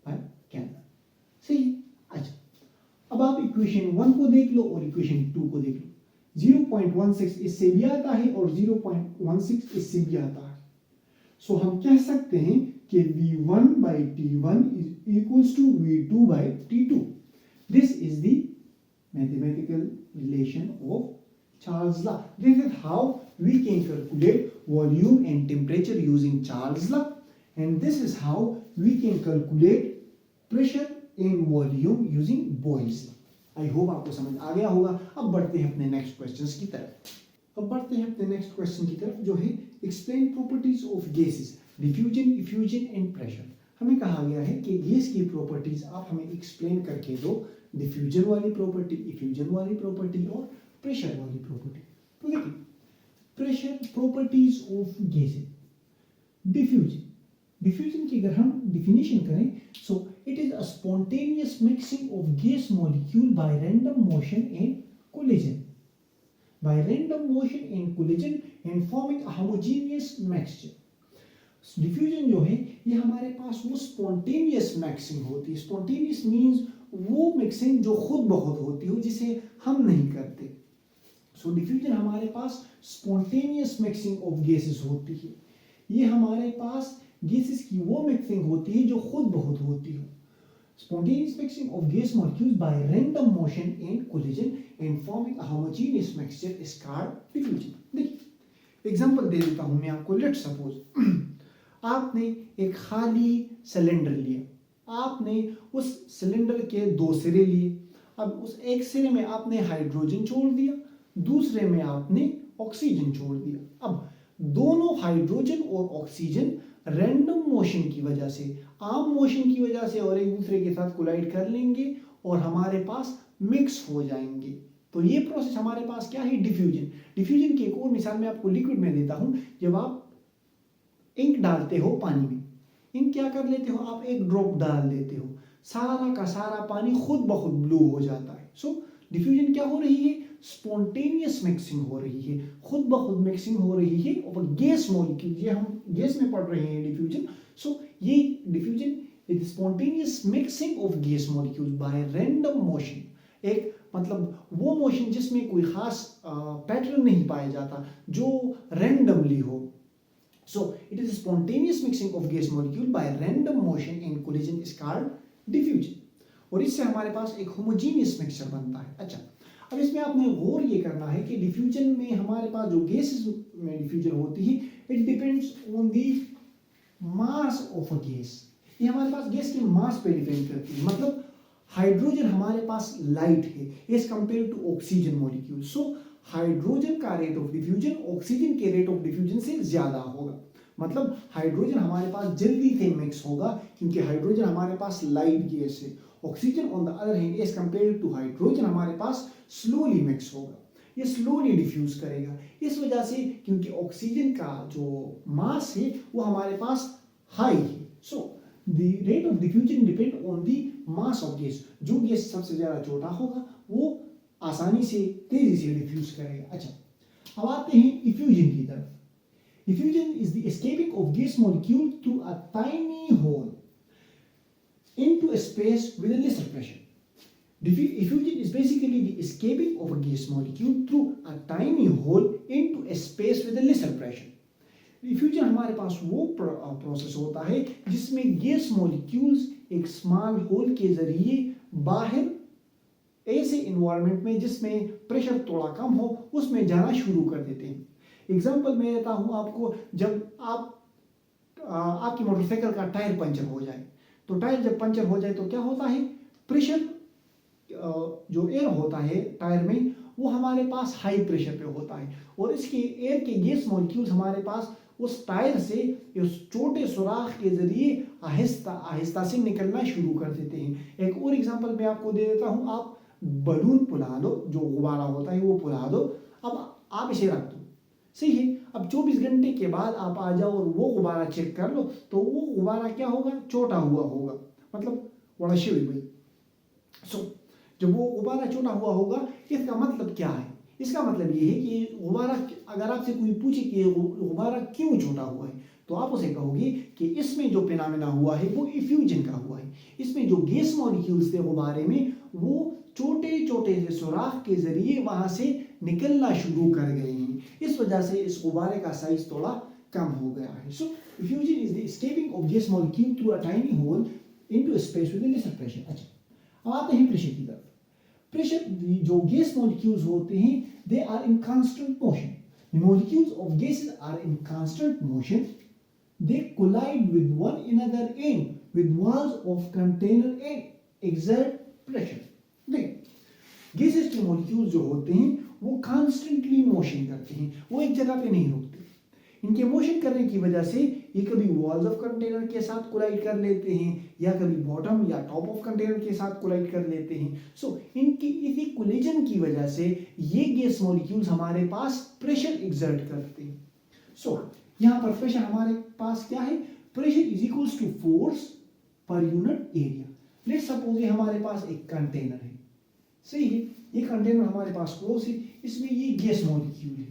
बाय केल्विन। सही है। अच्छा, अब आप इक्वेशन 1 को देख लो और इक्वेशन 2 को देख लो। 0.16 इससे भी आता है और 0.16 इससे भी आता है। सो हम कह सकते हैं कि V1 by T1 is equals to V2 by T2. This is the mathematical relation of Charles' law. This is how we can calculate volume and temperature using Charles' law, and this is how we can calculate pressure and volume using Boyle's law. I hope आपको समझ आ गया होगा। अब बढ़ते हैं अपने नेक्स्ट क्वेश्चंस की तरफ। की तरफ जो है explain properties of gases, diffusion, effusion and pressure. हमें कहा गया है कि गैस की प्रॉपर्टीज आप हमें एक्सप्लेन करके दो, डिफ्यूजन वाली प्रॉपर्टी, इफ्यूजन वाली प्रॉपर्टी और प्रेशर वाली प्रॉपर्टी। तो देखिए, pressure properties of gases. Diffusion की अगर हम डिफिनेशन करें, so it is a spontaneous mixing of gas molecule by random motion and collision, and forming a homogeneous mixture. Diffusion जो है ये हमारे पास वो स्पॉन्टेनियस मिक्सिंग होती है। स्पॉन्टेनियस मींस वो मिक्सिंग जो खुद ब खुद होती हो, जिसे हम नहीं करते। सो डिफ्यूजन हमारे पास स्पॉन्टेनियस मिक्सिंग ऑफ गैसेस होती है। ये हमारे पास गैसेस की वो मिक्सिंग होती है जो खुद ब खुद होती हो। Spontaneous mixing of gas molecules by random motion and collision and forming a homogeneous mixture is called diffusion. देखिए, एग्जांपल दे देता हूं मैं आपको। लेट्स सपोज आपने एक खाली सिलेंडर लिया, आपने उस सिलेंडर के 2 सिरे लिए। अब उस एक सिरे में आपने हाइड्रोजन छोड़ दिया, दूसरे में आपने ऑक्सीजन छोड़ दिया। अब दोनों हाइड्रोजन और ऑक्सीजन रैंडम मोशन की वजह से, आम मोशन की वजह से और एक दूसरे के साथ कोलाइड कर लेंगे और हमारे पास मिक्स हो जाएंगे। तो ये प्रोसेस हमारे पास क्या है? डिफ्यूजन। डिफ्यूजन की एक और मिसाल मैं आपको लिक्विड में देता हूं। जब आप इंक डालते हो पानी में, इंक क्या कर लेते हो? आप एक ड्रॉप डाल देते हो, सारा का सारा पानी खुद ब खुद ब्लू हो जाता है। सो डिफ्यूजन क्या हो रही है? स्पॉन्टेनियस मिक्सिंग हो रही है, खुद ब खुद मिक्सिंग हो रही है और गैस मॉलिक्यूल, ये हम गैस में पढ़ रहे हैं डिफ्यूजन। सो ये diffusion is spontaneous mixing of gas molecule by random motion. एक मतलब वो मोशन जिसमें कोई खास पैटर्न नहीं पाया जाता, जो रैंडमली हो। So it is spontaneous mixing of gas molecule by random motion and collision is called diffusion. और इससे हमारे पास एक होमोजेनियस मिक्सचर बनता है। अच्छा, अब इसमें आपने गौर ये करना है कि डिफ्यूजन में हमारे पास जो गैसेस में डिफ्यूजन होती है, it depends on the mass of a gas. ये हमारे पास गैस की मास पे डिपेंड करती है। मतलब हाइड्रोजन हमारे पास लाइट है as compare to oxygen molecule. So hydrogen का रेट ऑफ डिफ्यूजन ऑक्सीजन के रेट ऑफ डिफ्यूजन से ज्यादा होगा। मतलब हाइड्रोजन हमारे पास जल्दी से मिक्स होगा क्योंकि हाइड्रोजन हमारे पास लाइट गैस है। Oxygen on the other hand as compare to hydrogen हमारे पास स्लोली मिक्स होगा, ये स्लोली डिफ्यूज करेगा। इस वजह से क्योंकि ऑक्सीजन का जो मास है वो हमारे पास हाई है, so the rate of diffusion depend on the mass of gas. जो गैस सबसे ज्यादा छोटा होगा वो आसानी से तेजी से डिफ्यूज करेगा। अच्छा, अब आते हैं इफ्यूजन की तरफ। Diffusion is the escaping of gas molecule through a tiny hole into a space with a lesser pressure. Diffusion is basically the escaping of a gas molecule through a tiny hole into a space with a lesser pressure. Diffusion हमारे पास वो प्रोसेस होता है जिसमें गैस मॉलिक्यूल्स एक स्मॉल होल के जरिए बाहर ऐसे इन्वायरमेंट में जिसमें प्रेशर थोड़ा कम हो उसमें जाना शुरू कर देते हैं। एग्जाम्पल मैं देता हूं आपको, जब आपकी मोटरसाइकिल का टायर पंचर हो जाए, तो टायर जब पंचर हो जाए तो क्या होता है, प्रेशर जो एयर होता है टायर में वो हमारे पास हाई प्रेशर पे होता है और इसके एयर के गैस मॉलिक्यूल्स हमारे पास उस टायर से उस छोटे सुराख के जरिए आहिस्ता आहिस्ता से निकलना शुरू कर देते हैं। एक और एग्जांपल मैं आपको दे देता हूं, आप बलून फुला दो, जो गुब्बारा होता है वो फुला दो, अब आप इसे रख दो, सही है। अब 24 घंटे के बाद आप आ जाओ और वो गुब्बारा चेक कर लो तो वो गुब्बारा क्या होगा, छोटा हुआ होगा, मतलब बड़ा शिव भाई। सो जब वो गुब्बारा छोटा हुआ होगा इसका मतलब क्या है, इसका मतलब ये है कि गुब्बारा, अगर आपसे कोई पूछे कि गुब्बारा क्यों छोटा हुआ है तो आप उसे कहोगे कि इसमें जो फिनोमेना हुआ है वो इफ्यूजन का हुआ है। इसमें जो गैस मॉलिक्यूल्स थे गुब्बारे में वो छोटे छोटे से सुराख के जरिए वहां से निकलना शुरू कर गए हैं, इस वजह से इस गुब्बारे का साइज थोड़ा कम हो गया है। So diffusion is the escaping of gas molecule through a tiny hole into a space with lesser pressure. अच्छा, अब आते हैं प्रेशर की तरफ। प्रेशर, जो गैस मॉलिक्यूल्स होते हैं they are in constant motion. The molecules of gases are in constant motion, they collide with one another and with walls of container and exert pressure. देखिए, गैसेस के मॉलिक्यूल्स जो होते हैं वो कांस्टेंटली मोशन करते हैं, वो एक जगह पे नहीं रुकते। इनके मोशन करने की वजह से ये कभी वॉल्स ऑफ कंटेनर के साथ कोलाइड कर लेते हैं या कभी बॉटम या टॉप ऑफ कंटेनर के साथ कोलाइड कर लेते हैं। सो इनकी इसी कोलिजन की वजह से ये गैस मॉलिक्यूल्स हमारे पास प्रेशर एक्सर्ट करते हैं। सो यहाँ पर प्रेशर हमारे पास क्या है, pressure is equals to force per unit area. Let's suppose ये हमारे पास एक कंटेनर है, सही है, ये कंटेनर हमारे पास क्लोज है, इसमें ये गैस मॉलिक्यूल है।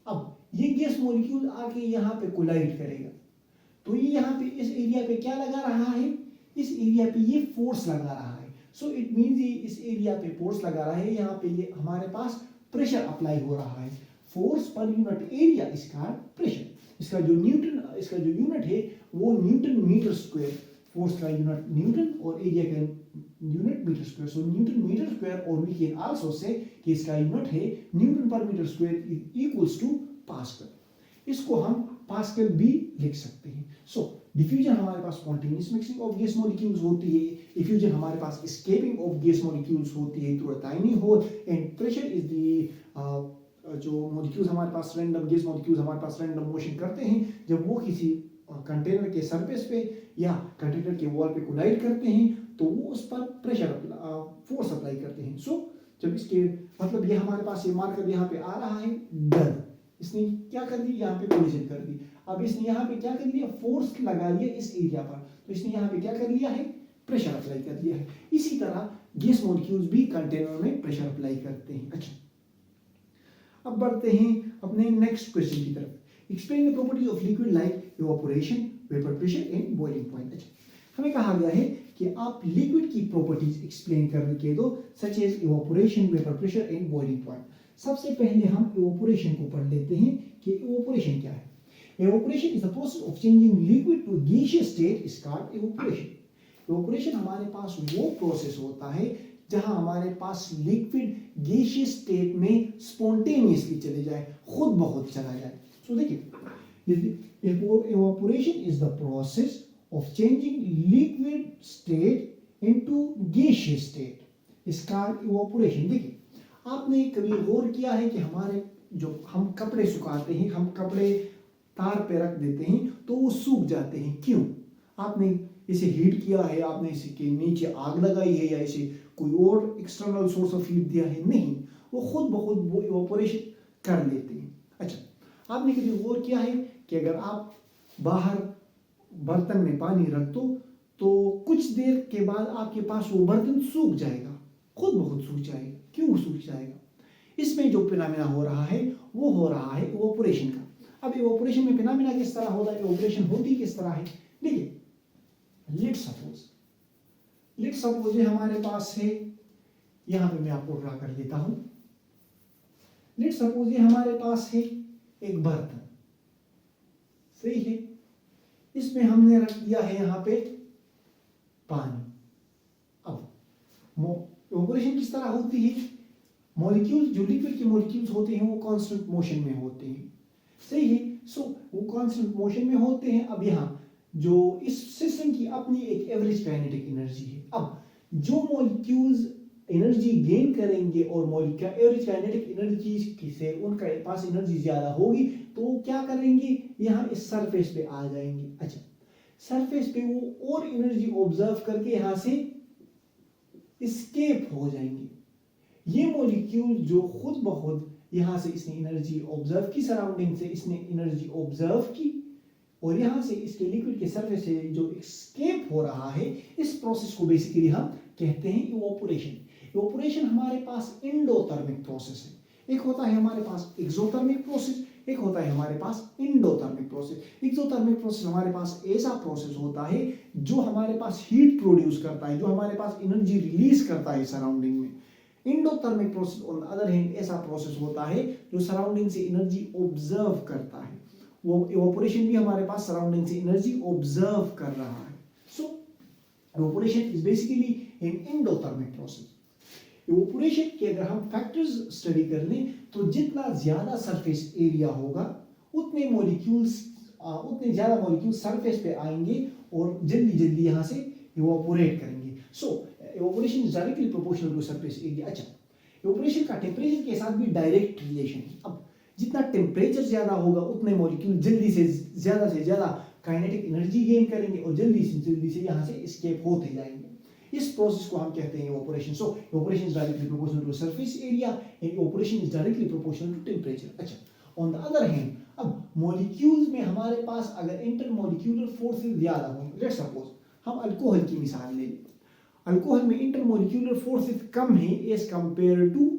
अब ये गैस मॉलिक्यूल आके यहाँ पे कोलाइड करेगा तो ये यहाँ पे इस एरिया पे क्या लगा रहा है, इस एरिया पे ये फोर्स लगा रहा है। सो इट मींस ये इस एरिया पे फोर्स लगा रहा है, यहाँ पे ये हमारे पास प्रेशर अप्लाई हो रहा है। फोर्स पर यूनिट एरिया इसका प्रेशर, इसका जो यूनिट है वो न्यूटन मीटर स्क्वायर, फोर्स का यूनिट न्यूटन और एरिया का unit metre square. So newton metre square, और वी कैन आल्सो से कि इसका यूनिट है newton per metre square equals to pascal. इसको हम पास्कल भी लिख सकते हैं। सो डिफ्यूजन हमारे पास spontaneous mixing of gas molecules होती है, इफ्यूजन हमारे पास एस्केपिंग ऑफ गैस मॉलिक्यूल्स होती है through a tiny hole, and pressure is the जो मॉलिक्यूल्स हमारे पास रैंडम गैस मॉलिक्यूल्स हमारे पास रैंडम मोशन करते हैं जब वो किसी कंटेनर के सरफेस पे या कंटेनर के वॉल पे कोलाइड करते हैं तो वो उस पर प्रेशर फोर्स अप्लाई करते हैं। सो जब इसके मतलब ये हमारे पास ये मार्कर यहाँ पे आ रहा है डन, इसने क्या कर दी, यहाँ पे कोलिजन कर दी। अब इसने यहाँ पे क्या कर लिया, फोर्स लगा लिया इस एरिया पर, तो इसने यहाँ पे क्या कर लिया है, प्रेशर अप्लाई कर दिया है। इसी तरह गैस मॉलिक्यूल्स भी कंटेनर में प्रेशर अप्लाई करते हैं। अच्छा, अब बढ़ते हैं अपने नेक्स्ट क्वेश्चन की तरफ। Explain the properties of liquid like evaporation, vapour pressure and boiling point. अच्छा, हमें कहा गया है कि आप लिक्विड की प्रॉपर्टीज एक्सप्लेन करके दो, such as evaporation, vapour pressure and boiling point. सबसे पहले हम इवेपोरेशन को पढ़ लेते हैं कि इवेपोरेशन क्या है। Evaporation is the process of changing liquid to gaseous state is called evaporation. Evaporation हमारे पास वो प्रोसेस होता है जहां हमारे पास लिक्विड गैसियस स्टेट में स्पॉन्टेनियसली चले जाए, खुद बहुत चला जाए। सो देखिए, evaporation is the process of changing liquid state into gaseous state, इसका evaporation। देखिए, आपने कभी गौर किया है कि हमारे जो हम कपड़े सुखाते हैं, हम कपड़े तार पे रख देते हैं तो वो सूख जाते हैं, क्यों? आपने इसे हीट किया है, आपने इसे के नीचे आग लगाई है या इसे कोई और एक्सटर्नल सोर्स ऑफ हीट दिया है? नहीं, वो खुद ब खुद वो इवेपोरेशन कर लेते हैं। अच्छा, आपने कभी गौर किया है कि अगर आप बाहर बर्तन में पानी रख दो तो कुछ देर के बाद आपके पास वो बर्तन सूख जाएगा, खुद ब खुद सूख जाएगा। क्यों सूख जाएगा? इसमें जो फिनोमेना हो रहा है वो हो रहा है इवेपोरेशन का। अब इवेपोरेशन में फिनोमेना किस तरह होता है, इवेपोरेशन होती किस तरह है? देखिए, लेट सपोज ये हमारे पास है, यहां पे मैं आपको ड्रा कर देता हूं। लेट सपोज ये हमारे पास है एक बर्तन, सही है, इसमें हमने रख दिया है यहां पे पानी। अब इवेपोरेशन किस तरह होती है? मॉलिक्यूल्स, जो लिक्विड के मॉलिक्यूल्स होते हैं वो कांस्टेंट मोशन में होते हैं, सही है। सो वो कांस्टेंट मोशन में होते हैं। अब यहाँ जो इस सिस्टम की अपनी एक एवरेज काइनेटिक एनर्जी है। अब जो मॉलिक्यूल्स एनर्जी गेन करेंगे और एवरेज काइनेटिक एनर्जी से उनका पास एनर्जी ज्यादा होगी तो वो क्या करेंगे, यहाँ इस सरफेस पे आ जाएंगे। अच्छा, सरफेस पे वो और एनर्जी ऑब्जर्व करके यहाँ से एस्केप हो जाएंगे। ये मॉलिक्यूल जो खुद ब खुद यहाँ से इसने एनर्जी ऑब्जर्व की, सराउंडिंग से इसने एनर्जी ऑब्जर्व की और यहाँ से इसके लिक्विड के सरफेस से जो एस्केप हो रहा है, इस प्रोसेस को बेसिकली हम कहते हैं इवेपोरेशन। इवेपोरेशन हमारे पास एंडोथर्मिक प्रोसेस है। एक होता है हमारे पास एक्सोथर्मिक प्रोसेस, एक होता है हमारे पास एंडोथर्मिक प्रोसेस। एक्सोथर्मिक प्रोसेस हमारे पास ऐसा प्रोसेस होता है जो हमारे पास हीट प्रोड्यूस करता है, जो हमारे पास एनर्जी रिलीज करता है सराउंडिंग में। Endothermic process on the other hand ऐसा प्रोसेस होता है जो सराउंडिंग से एनर्जी ऑब्जर्व करता है। वो इवेपोरेशन भी हमारे पास सराउंडिंग से एनर्जी ऑब्जर्व कर रहा है। So evaporation is basically an endothermic process. Evaporation के अगर हम फैक्टर्स स्टडी कर लें तो जितना ज्यादा सरफेस एरिया होगा उतने ज्यादा मॉलिक्यूल्स सरफेस पे आएंगे और जल्दी जल्दी यहाँ से इवेपोरेट करेंगे। So evaporation is directly proportional to surface area. अच्छा, इवेपोरेशन का टेम्परेचर के साथ भी डायरेक्ट रिलेशन है। अब जितना टेम्परेचर ज्यादा होगा उतने मॉलिक्यूल जल्दी से ज्यादा काइनेटिक एनर्जी गेन करेंगे और जल्दी से यहाँ से एस्केप होते जाएंगे। इस प्रोसेस को हम कहते हैं evaporation. So evaporation is directly proportional to surface area and evaporation is directly proportional to temperature. अच्छा, ऑन द अदर हैंड अब मॉलिक्यूल्स में हमारे पास अगर इंटरमॉलिक्यूलर फोर्सेस ज्यादा होंगे, लेट्स सपोज हम अल्कोहल की मिसाल ले लें। अल्कोहल में इंटरमॉलिक्यूलर फोर्सेस कम है as compare to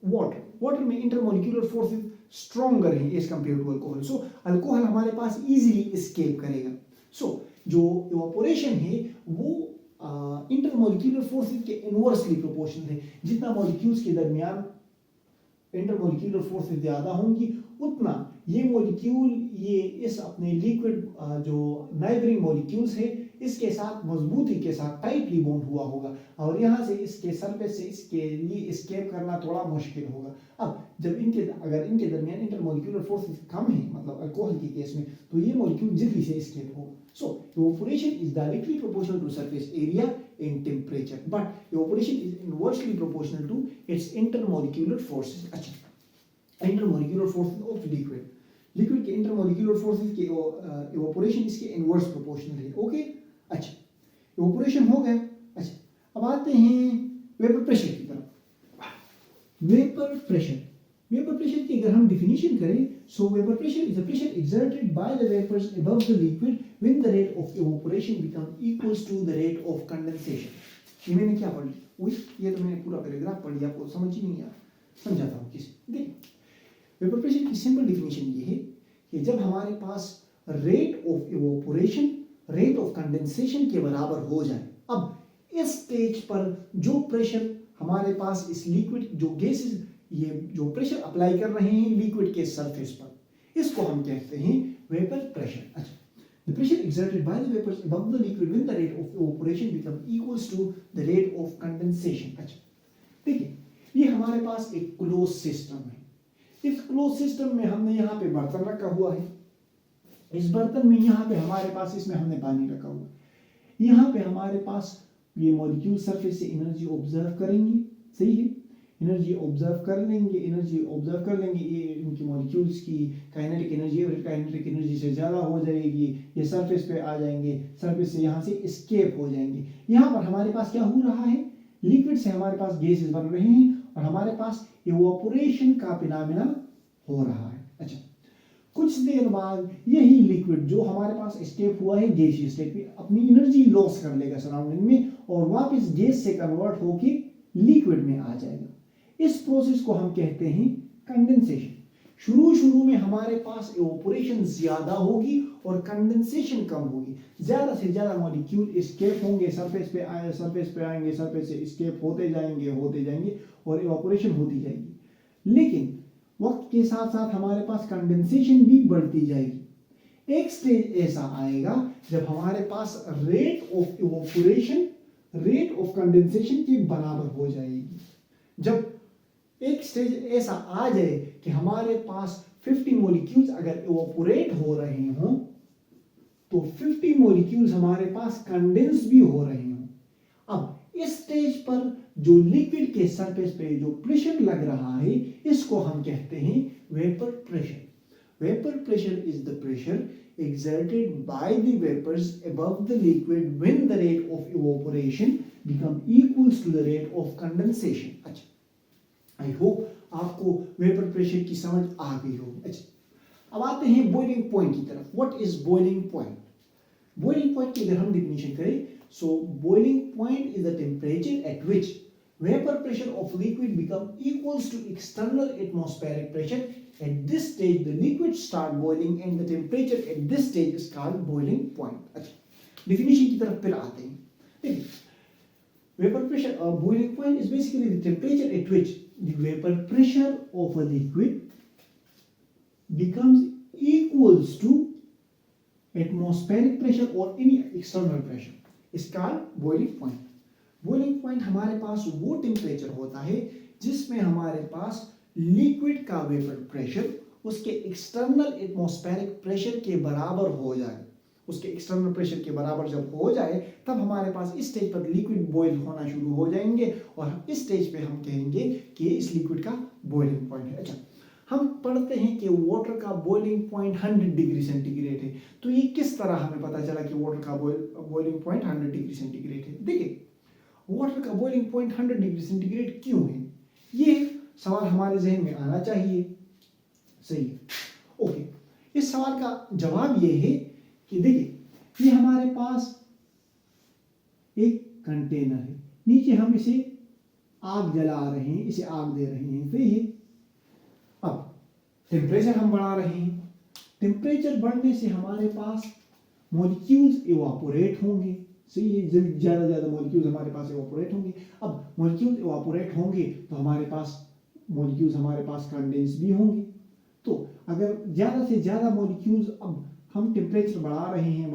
water. Water में इंटरमॉलिक्यूलर फोर्सेस स्ट्रॉन्गर है as compare to alcohol. So alcohol हमारे पास इजीली एस्केप करेगा। सो जो इवेपोरेशन है वो इंटरमॉलिक्यूलर फोर्सेस के इनवर्सली प्रोपोर्शनल है। जितना मॉलिक्यूल्स के दरमियान इंटरमॉलिक्यूलर फोर्सेस ज्यादा होंगी उतना ये मॉलिक्यूल ये इस अपने लिक्विड जो नाइबरिंग मॉलिक्यूल्स है इसके साथ मजबूती के साथ टाइटली बॉन्ड हुआ होगा और यहाँ से इसके सरफेस से इसके लिए एस्केप करना थोड़ा मुश्किल होगा। अब जब अगर इनके दरमियान इंटरमॉलिक्यूलर फोर्सेस कम है, मतलब अल्कोहल के केस में, तो ये मॉलिक्यूल जल्दी से एस्केप होगा। So evaporation is directly proportional to surface area and temperature, but evaporation is inversely proportional to its intermolecular forces. अच्छा, इंटरमॉलिक्यूलर फोर्सेस ऑफ लिक्विड के इंटरमॉलिक्यूलर फोर्सेस के इवेपोरेशन इसके इनवर्स प्रोपोर्शनल है। ओके, अच्छा, इवेपोरेशन हो गया। अच्छा, अब आते हैं वेपर प्रेशर की तरफ। वेपर प्रेशर की अगर हम डिफिनीशन करें, सो vapour pressure is the pressure exerted by the vapors above the liquid when the rate of evaporation becomes equals to the rate of condensation। ये मैंने क्या पढ़ लिया? ये तो मैंने पूरा पैराग्राफ पढ़ लिया, आपको समझ ही नहीं आया, समझाता हूँ किसी। देखिए, वेपर प्रेशर की सिंपल डिफिनीशन ये है कि जब हमारे पास rate of evaporation rate of condensation के बराबर हो जाए, अब इस स्टेज पर जो प्रेशर हमारे पास इस लिक्विड जो गैसेस ये जो प्रेशर अप्लाई कर रहे हैं लिक्विड के सरफेस पर, इसको हम कहते हैं वेपर प्रेशर। अच्छा, The pressure exerted by the vapors above the liquid when the rate of evaporation become equals to the rate of condensation. अच्छा, देखिए ये हमारे पास एक क्लोज सिस्टम है। इस क्लोज सिस्टम में हमने यहाँ पे बर्तन रखा हुआ है। इस बर्तन में यहाँ पे हमारे पास इसमें हमने पानी रखा हुआ है। यहाँ पे हमारे पास ये मॉलिक्यूल सरफेस से एनर्जी ऑब्जर्व करेंगे, सही है, एनर्जी ऑब्जर्व कर लेंगे, ये इनकी मॉलिक्यूल्स की काइनेटिक एनर्जी काइनेटिक एनर्जी से ज़्यादा हो जाएगी, ये सरफेस पे आ जाएंगे, सरफेस से यहाँ से एस्केप हो जाएंगे। यहाँ पर हमारे पास क्या हो रहा है, लिक्विड से हमारे पास गैसेस बन रहे हैं और हमारे पास इवोपोरेशन का फिनोमेना हो रहा है। अच्छा, कुछ देर बाद यही लिक्विड जो हमारे पास एस्केप हुआ है गैसीय स्टेट में अपनी एनर्जी लॉस कर लेगा सराउंडिंग में और वापस गैस से कन्वर्ट होके लिक्विड में आ जाएगा। इस प्रोसेस को हम कहते हैं कंडेंसेशन। शुरू में हमारे पास इवोपोरेशन ज्यादा होगी और कंडेंसेशन कम होगी। ज्यादा से ज्यादा मॉलिक्यूल एस्केप होंगे, सरफेस पे आएंगे, सरफेस से एस्केप होते जाएंगे और इवोपोरेशन होती जाएगी। लेकिन वक्त के साथ साथ हमारे पास कंडेंसेशन भी बढ़ती जाएगी। एक स्टेज ऐसा आएगा जब हमारे पास rate of evaporation rate of condensation के बराबर हो जाएगी। जब एक स्टेज ऐसा आ जाए कि हमारे पास 50 मॉलिक्यूल्स अगर इवोपोरेट हो रहे हों तो 50 मॉलिक्यूल्स हमारे पास कंडेंस भी हो रहे हों। अब इस स्टेज पर जो लिक्विड के सरफेस पे जो प्रेशर लग रहा है इसको हम कहते हैं vapour pressure. Vapour pressure is the pressure exerted by the vapors above the liquid when the rate of evaporation become equals to the rate of condensation। अच्छा, आई होप आपको वेपर प्रेशर की समझ आ गई होगी। अच्छा, अब आते हैं बॉइलिंग पॉइंट की तरफ। What is boiling point? Boiling point की अगर हम डिफिनेशन करें, सो boiling point is the temperature at which vapor pressure of liquid become equals to external atmospheric pressure. At this stage the liquid start boiling and the temperature at this stage is called boiling point। अच्छा, definition की तरफ फिर आते हैं। देखिए, vapor pressure boiling point is basically the temperature at which the vapor pressure of a liquid becomes equals to atmospheric pressure or any external pressure is called boiling point। Boiling point हमारे पास वो टेम्परेचर होता है जिसमें हमारे पास लिक्विड का वेपर प्रेशर उसके एक्सटर्नल एटमॉस्फेरिक प्रेशर के बराबर हो जाए। उसके एक्सटर्नल प्रेशर के बराबर जब हो जाए तब हमारे पास इस स्टेज पर लिक्विड बॉयल होना शुरू हो जाएंगे और इस स्टेज पे हम कहेंगे कि इस लिक्विड का बॉइलिंग पॉइंट है। अच्छा, हम पढ़ते हैं कि वाटर का बॉइलिंग पॉइंट 100 डिग्री सेंटीग्रेड है। तो ये किस तरह हमें पता चला कि वाटर का बॉइलिंग पॉइंट 100 डिग्री सेंटीग्रेड है? देखिए, वाटर का बॉइलिंग पॉइंट 100 डिग्री सेंटीग्रेड क्यों है, ये सवाल हमारे जहन में आना चाहिए। सही है, ओके। इस सवाल का जवाब ये है कि देखिए, ये हमारे पास एक कंटेनर है, नीचे हम इसे आग जला रहे हैं, इसे आग दे रहे हैं, सही है। अब टेम्परेचर हम बढ़ा रहे हैं, टेम्परेचर बढ़ने से हमारे पास मॉलिक्यूल्स इवापोरेट होंगे, सही है। जब ज्यादा मॉलिक्यूल्स हमारे पास इवापोरेट होंगे, अब मॉलिक्यूल्स इवापोरेट होंगे तो हमारे पास मॉलिक्यूल्स हमारे पास कंडेंस भी होंगे। तो अगर ज्यादा से ज्यादा मॉलिक्यूल्स, अब हम टेम्परेचर बढ़ा रहे हैं,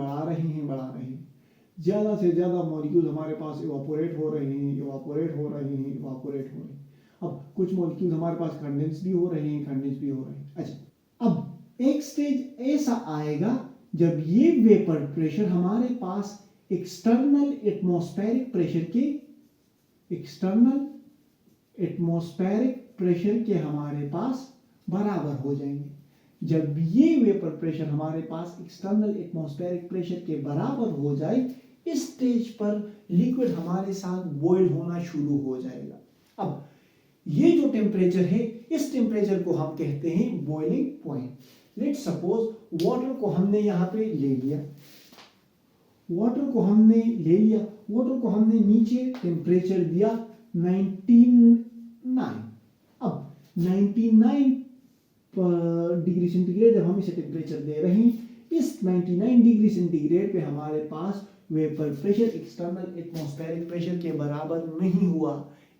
ज्यादा से ज्यादा मॉलिक्यूल्स हमारे पास इवापोरेट हो रहे हैं। अब कुछ मॉलिक्यूल्स हमारे पास कंडेंस भी हो रहे हैं। अच्छा, अब एक स्टेज ऐसा आएगा जब ये वेपर प्रेशर हमारे पास एक्सटर्नल एटमॉस्फेरिक प्रेशर के हमारे पास बराबर हो जाएंगे। जब ये वेपर प्रेशर हमारे पास एक्सटर्नल एटमॉस्फेरिक प्रेशर के बराबर हो जाए, इस स्टेज पर लिक्विड हमारे साथ बॉइल होना शुरू हो जाएगा। अब ये जो टेम्परेचर है, इस टेम्परेचर को हम कहते हैं boiling point. Let's suppose water को हमने यहाँ पे ले लिया, वाटर को हमने नीचे टेम्परेचर दिया 99। अब 99 डिग्री सेंटीग्रेड जब हम इसे टेम्परेचर दे रहे हैं, इस 99 डिग्री सेंटीग्रेड पे हमारे पास vapour pressure external atmospheric pressure के बराबर नहीं हुआ।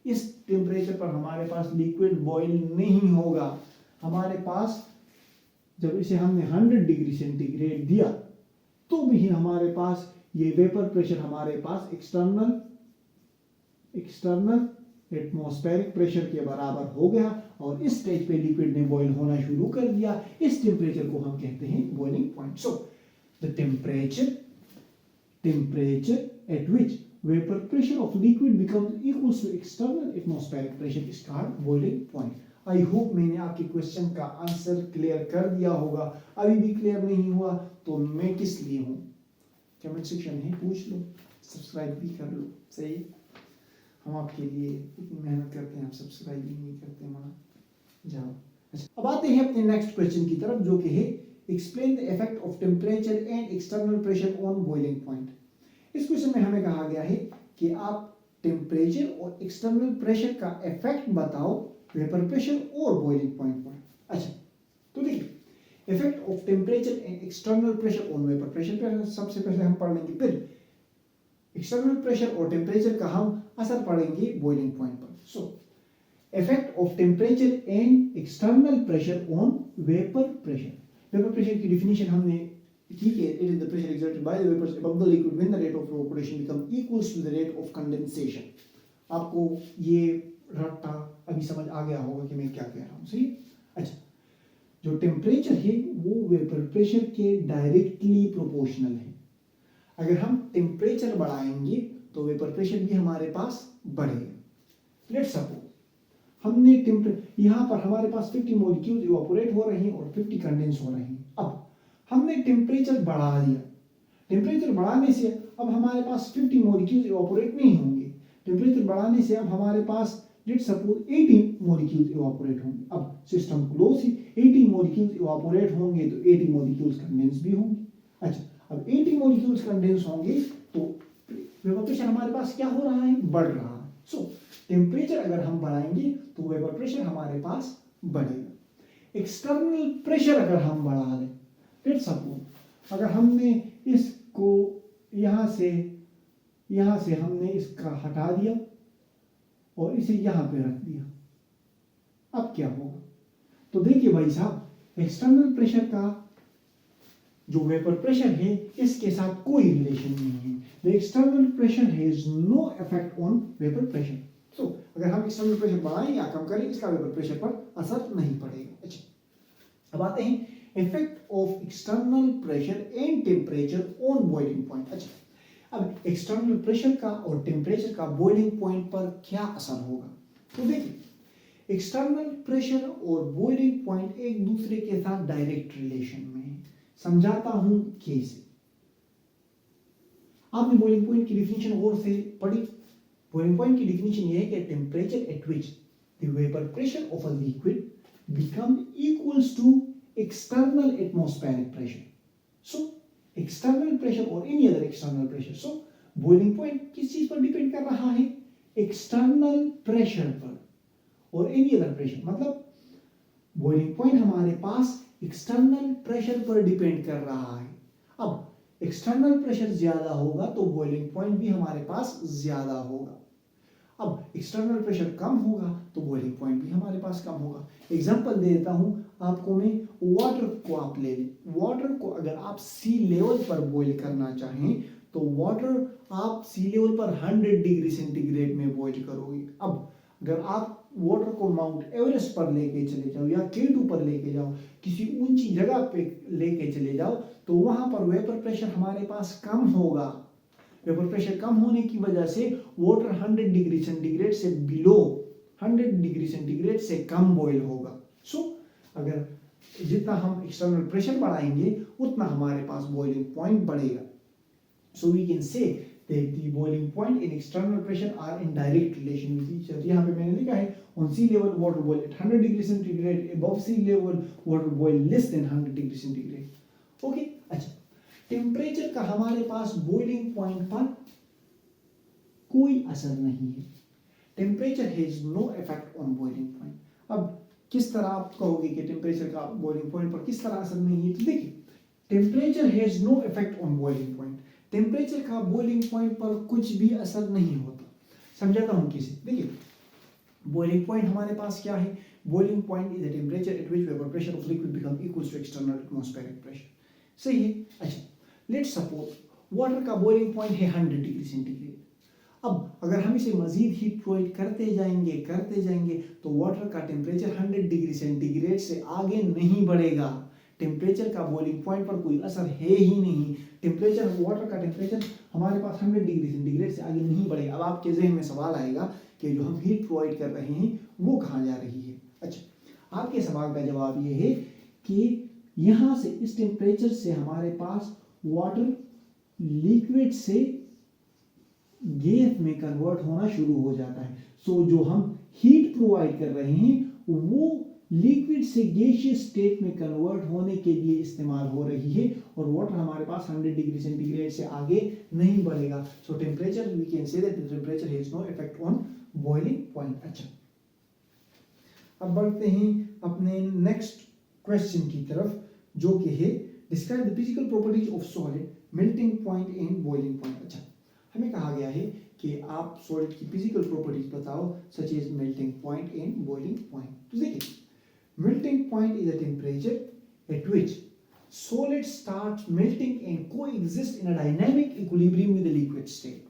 इस टेम्परेचर पर हमारे पास लिक्विड बॉयल नहीं होगा। हमारे पास जब इसे हमने 100 डिग्री सेंटीग्रेड दिया तो भी हमारे पास ये वेपर प्रेशर हमारे पास एक्सटर्नल एटमॉस्फेरिक प्रेशर के बराबर हो गया और इस स्टेज पे लिक्विड ने बॉईल होना शुरू कर दिया। इस टेम्परेचर को हम कहते हैं boiling point. So the temperature at which vapor pressure of liquid becomes equal to external atmospheric pressure is called boiling point. I hope मैंने आपके क्वेश्चन का आंसर क्लियर कर दिया होगा। अभी भी क्लियर नहीं हुआ तो मैं किस लिए हूँ, कमेंट सेक्शन है पूछ लो, सब्सक्राइब भी कर लो। सही, हम आपके लिए इतनी मेहनत करते हैं, आप सब्सक्राइब भी नहीं करते, मना जाओ। अच्छा, अब आते हैं अपने नेक्स्ट क्वेश्चन की तरफ जो कि है explain the effect of temperature and external pressure on boiling point. इस क्वेश्चन में हमें कहा गया है कि आप टेम्परेचर और एक्सटर्नल प्रेशर का इफेक्ट बताओ वेपर प्रेशर और बॉइलिंग पॉइंट पर। अच्छा, तो देखिए effect of temperature and external pressure on vapour pressure पे सबसे पहले हम पढ़ लेंगे, फिर एक्सटर्नल प्रेशर और टेम्परेचर का हम असर पढ़ेंगे बॉइलिंग पॉइंट पर। So effect of temperature and external pressure on vapour pressure. Vapour pressure की डिफिनीशन हमने ठीक है, it is the pressure exerted by the vapors above the liquid when the rate of evaporation become equals to the rate of condensation। आपको ये रट्टा अभी समझ आ गया होगा कि मैं क्या कह रहा हूँ, सही। अच्छा, जो टेम्परेचर है वो वेपर प्रेशर के डायरेक्टली प्रोपोर्शनल है। अगर हम टेम्परेचर बढ़ाएंगे तो वेपर प्रेशर भी हमारे पास बढ़ेगा। लेट्स सपोज हमने यहाँ पर हमारे पास 50 मॉलिक्यूल्स इवापोरेट हो रहे हैं और 50 कंडेंस हो रहे हैं। अब हमने टेम्परेचर बढ़ा दिया, टेम्परेचर बढ़ाने से अब हमारे पास 50 मॉलिक्यूल्स इवापोरेट नहीं होंगे, टेम्परेचर बढ़ाने से अब हमारे पास लेट्स सपोज 80 मॉलिक्यूल्स इवापोरेट होंगे। अब सिस्टम क्लोज है, 80 मॉलिक्यूल्स इवापोरेट होंगे तो 80 मॉलिक्यूल्स कंडेंस भी होंगे। अच्छा, अब 80 मॉलिक्यूल्स कंडेंस होंगे तो वेपर प्रेशर हमारे पास क्या हो रहा है, बढ़ रहा है। सो टेम्परेचर अगर हम बढ़ाएंगे तो वेपर प्रेशर हमारे पास बढ़ेगा। एक्सटर्नल प्रेशर अगर हम बढ़ा दें, लेट्स सपोज अगर हमने इसको यहाँ से हमने इसका हटा दिया और इसे यहाँ पे रख दिया, अब क्या होगा? तो देखिए भाई साहब, एक्सटर्नल प्रेशर का जो वेपर प्रेशर है इसके साथ कोई रिलेशन नहीं है। The external pressure has no effect on vapour pressure. So अगर हम एक्सटर्नल प्रेशर बढ़ाएं या कम करें इसका वेपर प्रेशर पर असर नहीं पड़ेगा। अच्छा, अब आते हैं effect of external pressure and temperature on boiling point. अच्छा, अब एक्सटर्नल प्रेशर का और टेम्परेचर का बॉइलिंग पॉइंट पर क्या असर होगा? तो देखिए, एक्सटर्नल प्रेशर और बॉइलिंग पॉइंट एक दूसरे के साथ डायरेक्ट रिलेशन में है। समझाता हूं कैसे। आपने बॉइलिंग पॉइंट की डिफिनीशन और से पढ़ी। बॉइलिंग पॉइंट की डिफिनीशन यह है कि temperature at which the vapour pressure of a liquid become equals to external atmospheric pressure. So external pressure or any other external pressure. So boiling point किस चीज पर डिपेंड कर रहा है? external pressure पर और any other pressure। मतलब boiling point हमारे पास external pressure पर डिपेंड कर रहा है। अब external pressure ज्यादा होगा तो boiling point भी हमारे पास ज्यादा होगा। अब एक्सटर्नल प्रेशर कम होगा तो बॉइलिंग पॉइंट भी हमारे पास कम होगा। एग्जांपल दे देता हूं आपको मैं, वाटर को आप ले लें। वाटर को अगर आप सी लेवल पर बॉईल करना चाहें तो वाटर आप सी लेवल पर 100 डिग्री सेंटीग्रेड में बॉईल करोगे। अब अगर आप वाटर को माउंट एवरेस्ट पर लेके चले जाओ या K2 पर लेके जाओ, किसी ऊंची जगह पे लेके चले जाओ तो वहां पर वेपर प्रेशर हमारे पास कम होगा। वेपर प्रेशर कम होने की वजह से वाटर 100 डिग्री सेंटीग्रेड से बिलो 100 डिग्री सेंटीग्रेड से कम बॉईल होगा। सो अगर जितना हम एक्सटर्नल प्रेशर बढ़ाएंगे उतना हमारे पास बॉइलिंग पॉइंट बढ़ेगा। So we can say that the boiling point in external pressure are in direct relation with each other. यहाँ पे मैंने लिखा है on sea level water boil at 100 degree centigrade, above sea level water boil less than 100 degree centigrade. Okay, अच्छा, टेम्परेचर का हमारे पास बॉइलिंग पॉइंट पर कोई असर नहीं है। Temperature has no effect on boiling point. अब किस तरह आप कहोगे कि टेम्परेचर का बॉइलिंग पॉइंट पर किस तरह असर नहीं है? तो देखिए, temperature has no effect on boiling point. Temperature का बॉइलिंग पॉइंट पर कुछ भी असर नहीं होता। समझाता हूं कैसे। देखिए, बॉइलिंग पॉइंट हमारे पास क्या है? Boiling point is the temperature at which vapour pressure of liquid become equal to external atmospheric pressure. सही है। अच्छा, लेट्स सपोज वाटर का बॉइलिंग पॉइंट है 100 डिग्री सेंटीग्रेड। अब अगर हम इसे मजीद हीट प्रोवाइड करते जाएंगे तो वाटर का टेम्परेचर 100 डिग्री सेंटीग्रेड से आगे नहीं बढ़ेगा। टेम्परेचर का बॉइलिंग पॉइंट पर कोई असर है ही नहीं। वाटर का टेम्परेचर हमारे पास 100 डिग्री सेंटीग्रेड से आगे नहीं बढ़ेगा। अब आपके जहन में सवाल आएगा कि जो हम हीट प्रोवाइड कर रहे हैं वो कहाँ जा रही है। अच्छा, आपके सवाल का जवाब ये है कि यहाँ से इस टेम्परेचर से हमारे पास वाटर लिक्विड से गैस में कन्वर्ट होना शुरू हो जाता है। सो जो हम हीट प्रोवाइड कर रहे हैं वो लिक्विड से गैसियस स्टेट में कन्वर्ट होने के लिए इस्तेमाल हो रही है और वाटर हमारे पास 100 डिग्री सेंटीग्रेड से आगे नहीं बढ़ेगा। So temperature we can say that temperature has no effect on boiling point. अच्छा, अब बढ़ते हैं अपने नेक्स्ट क्वेश्चन की तरफ जो कि है describe the physical properties of solid, melting point and boiling point. अच्छा, हमें कहा गया है कि आप सॉलिड की फिजिकल प्रॉपर्टीज बताओ such as melting point and boiling point. तो देखिए, melting point is a temperature at which solid starts melting and coexist in a dynamic equilibrium with the liquid state.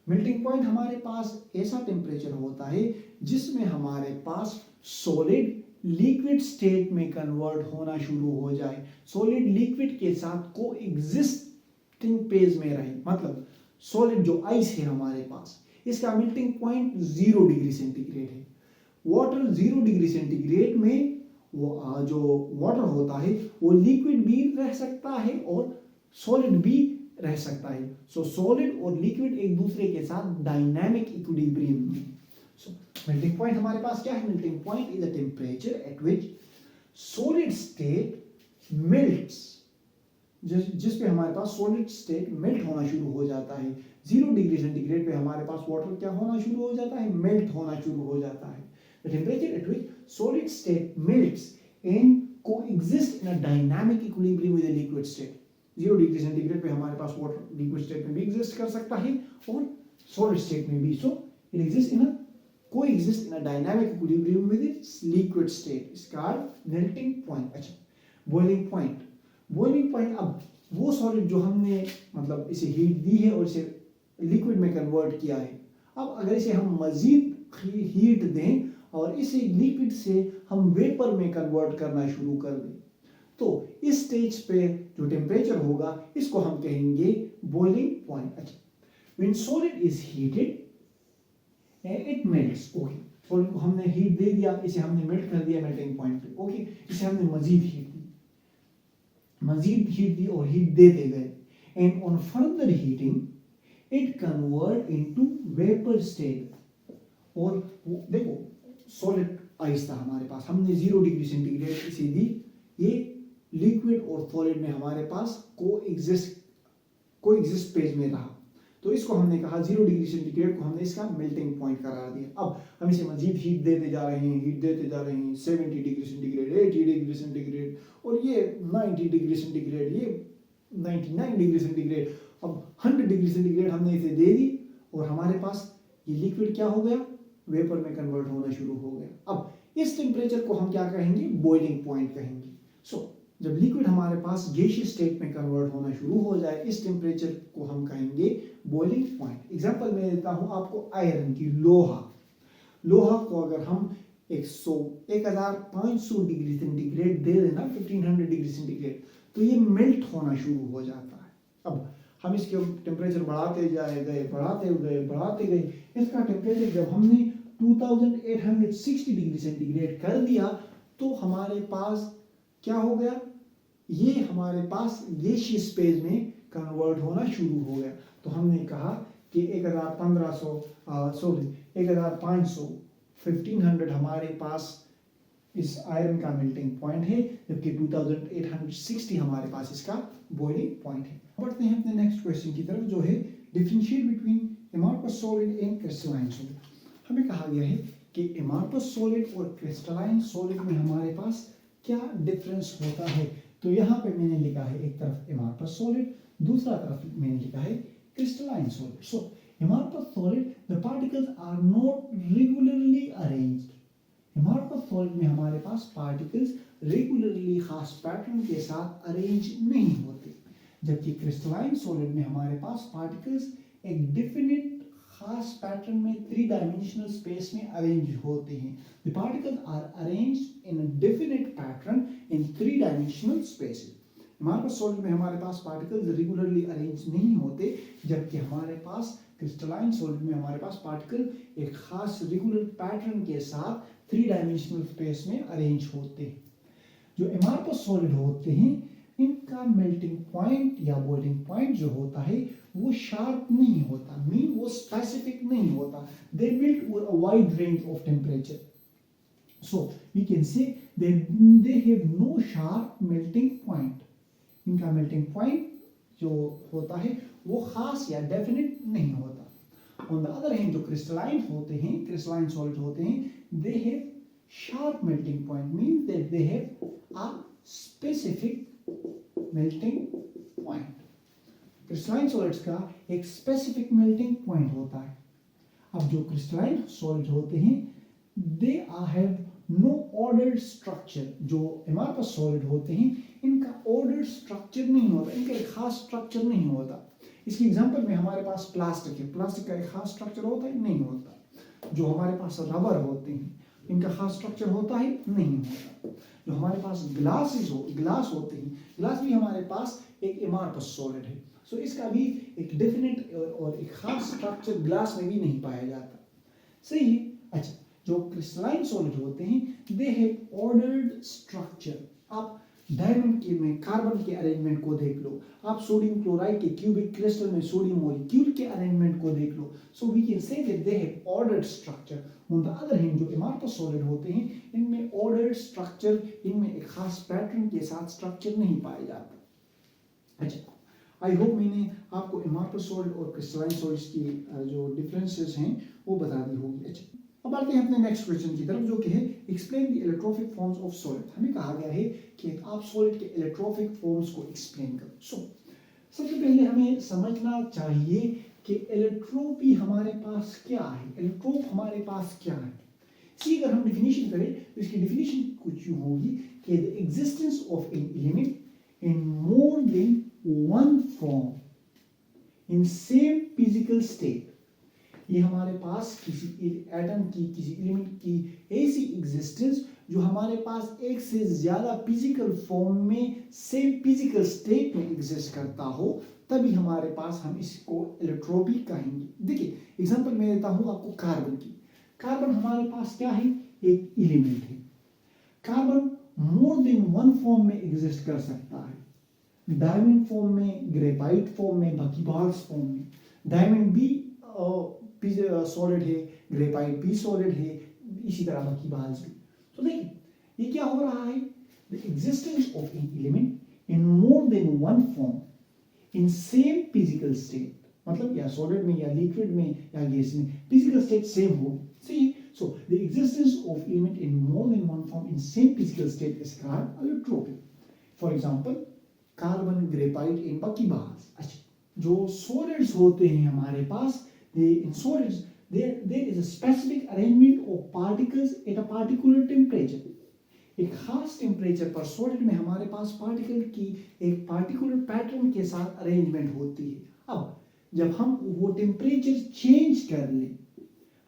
Melting point हमारे पास ऐसा टेम्परेचर होता है जिसमें हमारे पास सॉलिड लिक्विड स्टेट में कन्वर्ट होना शुरू हो जाए, सॉलिड लिक्विड के साथ कोएग्जिस्टिंग फेज में रहे। मतलब सॉलिड जो आइस है हमारे पास, इसका मेल्टिंग पॉइंट 0 डिग्री सेंटीग्रेड है। वाटर 0 डिग्री सेंटीग्रेड में वो जो वाटर होता है वो लिक्विड भी रह सकता है और सॉलिड भी रह सकता है। सो सॉलिड और लिक्विड एक दूसरे के साथ डायनामिक इक्विलिब्रियम में। सो मेल्टिंग पॉइंट हमारे पास क्या है? Melting point is a temperature at which solid state melts, जिस पे हमारे पास सॉलिड स्टेट मेल्ट होना शुरू हो जाता है। 0 डिग्री सेंटीग्रेड पे हमारे पास वाटर क्या होना शुरू हो जाता है? मेल्ट होना शुरू हो जाता है। The temperature at which solid state melts and coexist in a dynamic equilibrium with the liquid state. 0 degree centigrade पे हमारे पास वाटर लिक्विड स्टेट में भी एग्जिस्ट कर सकता है और सॉलिड स्टेट में भी। So it exist in a coexist in a dynamic equilibrium with its liquid state. It's called melting point. अच्छा, boiling point. Boiling point अब वो सॉलिड जो हमने मतलब इसे हीट दी है और इसे लिक्विड में कन्वर्ट किया है, अब अगर इसे हम मजीद हीट दें और इसे लिक्विड से हम वेपर में कन्वर्ट करना शुरू कर दें तो इस स्टेज पे जो टेम्परेचर होगा इसको हम कहेंगे बॉइलिंग पॉइंट। अच्छा, when solid is heated it melts. Okay, solid को हमने हीट दे दिया, इसे हमने मेल्ट कर दिया मेल्टिंग पॉइंट पे। ओके, इसे हमने मजीद हीट दी और हीट देते गए and on further heating it convert into vapour state. और देखो सॉलिड आइस था हमारे पास, हमने 0 डिग्री सेंटीग्रेड इसे दी, ये लिक्विड और सॉलिड में हमारे पास कोएग्जिस्ट फेज में रहा तो इसको हमने कहा 0 डिग्री सेंटीग्रेड को हमने इसका मेल्टिंग पॉइंट करार दिया। अब हम इसे मजीद हीट देते जा रहे हैं 70 डिग्री सेंटीग्रेड, 80 डिग्री सेंटीग्रेड और ये 90 डिग्री सेंटीग्रेड, ये 99 डिग्री सेंटीग्रेड। अब 100 डिग्री सेंटीग्रेड हमने इसे दे दी और हमारे पास ये लिक्विड क्या हो गया? वेपर में कन्वर्ट होना शुरू हो गया। अब इस टेम्परेचर को हम क्या कहेंगे? बॉइलिंग पॉइंट कहेंगे। सो जब लिक्विड हमारे पास गैसियस स्टेट में कन्वर्ट होना शुरू हो जाए इस टेम्परेचर को हम कहेंगे बॉइलिंग पॉइंट। एग्जांपल मैं देता हूं आपको आयरन की, लोहा को अगर हम 1500 डिग्री सेंटीग्रेड दे देना, 1500 डिग्री सेंटीग्रेड, तो ये मेल्ट होना शुरू हो जाता है। अब हम इसके टेम्परेचर बढ़ाते गए, इसका टेम्परेचर जब हमने 2860 डिग्री सेंटीग्रेड कर दिया तो हमारे पास क्या हो गया? ये हमारे पास गैसियस फेज में कन्वर्ट होना शुरू हो गया। तो हमने कहा कि 1500 हमारे पास इस आयरन का मेल्टिंग पॉइंट है, जबकि 2860 हमारे पास इसका बॉइलिंग पॉइंट है। बढ़ते हैं अपने नेक्स्ट क्वेश्चन की तरफ जो है differentiate between amorphous solid and crystalline solid. हमें कहा गया है कि अमॉर्फस सॉलिड और क्रिस्टलाइन सॉलिड में हमारे पास क्या डिफरेंस होता है। तो यहाँ पे मैंने लिखा है एक तरफ अमॉर्फस सॉलिड, दूसरा तरफ मैंने लिखा है crystalline solid. So amorphous solid the particles are not regularly arranged. Amorphous solid में हमारे पास पार्टिकल्स रेगुलरली खास पैटर्न के साथ अरेंज नहीं होते। जबकि क्रिस्टलाइन सॉलिड में हमारे पास पार्टिकल्स एक डेफिनेट खास पैटर्न में 3 डायमेंशनल स्पेस में अरेंज होते हैं. The particles are arranged in a definite pattern in 3 dimensional spaces. हमारे पास सॉलिड में हमारे पास पार्टिकल्स रेगुलरली अरेंज नहीं होते, जबकि हमारे पास क्रिस्टलाइन सॉलिड में हमारे पास पार्टिकल एक खास रेगुलर पैटर्न के साथ 3 डायमेंशनल स्पेस में अरेंज होते हैं. जो अमॉर्फस सॉलिड होते हैं इनका मेल्टिंग पॉइंट या बॉइलिंग पॉइंट जो होता है वो शार्प नहीं होता, मीन वो स्पेसिफिक नहीं होता. They melt over a wide range of temperature. So we can say they have no sharp melting point. इनका मेल्टिंग पॉइंट जो होता है वो खास या डेफिनेट नहीं होता. ऑन द अदर हैंड जो क्रिस्टलाइन होते हैं, क्रिस्टलाइन सॉलिड होते हैं, they have sharp melting point, means that they have a specific melting point. Crystalline solids का एक स्पेसिफिक मेल्टिंग पॉइंट होता है. अब जो क्रिस्टलाइन सॉलिड होते हैं they have no ordered structure. जो अमॉर्फस सॉलिड होते हैं इनका ऑर्डर्ड स्ट्रक्चर नहीं होता, इनका एक खास स्ट्रक्चर नहीं होता. इसकी एग्जांपल में हमारे पास प्लास्टिक है, प्लास्टिक का एक खास स्ट्रक्चर होता है नहीं होता. जो हमारे पास रबर होते हैं इनका खास स्ट्रक्चर होता है नहीं होता. जो हमारे पास ग्लास होते हैं, ग्लास भी हमारे पास एक अमॉर्फस सॉलिड है. सो इसका भी एक डेफिनेट और एक खास स्ट्रक्चर ग्लास में भी नहीं पाया जाता. सही है. अच्छा, जो क्रिस्टलाइन सॉलिड होते हैं दे हैव ऑर्डर्ड स्ट्रक्चर. आप डायमंड के में कार्बन के अरेंजमेंट को देख लो, आप सोडियम क्लोराइड के क्यूबिक क्रिस्टल में सोडियम मॉलिक्यूल के अरेंजमेंट को देख लो. So we can say that they have ordered structure. On the other hand जो अमॉर्फस सॉलिड होते हैं इनमें ऑर्डर्ड स्ट्रक्चर, इनमें एक खास पैटर्न के साथ स्ट्रक्चर नहीं पाया जाता. अच्छा, आई होप मैंने आपको अमॉर्फस सॉलिड और क्रिस्टलाइन सॉलिड्स की जो डिफरेंसेस हैं वो बता दी होगी. अच्छा, अब बढ़ते हैं अपने नेक्स्ट क्वेश्चन की तरफ जो कि है explain the allotropic forms of solid. हमें कहा गया है कि आप सॉलिड के इलेक्ट्रोफिक फॉर्म्स को एक्सप्लेन करो. सो सबसे पहले हमें समझना चाहिए कि इलेक्ट्रोपी हमारे पास क्या है, इलेक्ट्रोप हमारे पास क्या है. इसकी अगर हम डिफिनीशन करें तो इसकी डिफिनीशन कुछ यूं होगी कि the existence of an element in more than one form in same physical state. ये हमारे पास किसी एटम की, किसी एलिमेंट की ऐसी एग्जिस्टेंस जो हमारे पास एक से ज्यादा फिजिकल फॉर्म में सेम फिजिकल स्टेट में एग्जिस्ट करता हो, तभी हमारे पास हम इसको इलेक्ट्रोपी कहेंगे. देखिए एग्जांपल मैं देता हूं आपको कार्बन की. कार्बन हमारे पास क्या है, एक एलिमेंट है. कार्बन मोर देन वन फॉर्म में एग्जिस्ट कर सकता है. डायमंड फॉर्म में, ग्रेफाइट फॉर्म में, बकीबाल्स फॉर्म में. डायमंड भी सॉलिड है, ग्रेफाइट भी सॉलिड है, इसी तरह बकीबाल्स भी. तो देखिए ये क्या हो रहा है, the existence of an element in more than one form in same physical state. मतलब या सॉलिड में या लिक्विड में या गैस में फिजिकल स्टेट सेम हो. See so the existence of element in more than one form in same physical state is called allotropy. For example carbon, graphite and buckyballs. अच्छा, जो सॉलिड्स होते हैं हमारे पास, in solids there is a specific arrangement of particles at a particular temperature. एक खास टेम्परेचर पर सॉलिड में हमारे पास पार्टिकल की एक पार्टिकुलर पैटर्न के साथ अरेंजमेंट होती है. अब जब हम वो टेम्परेचर चेंज कर लें,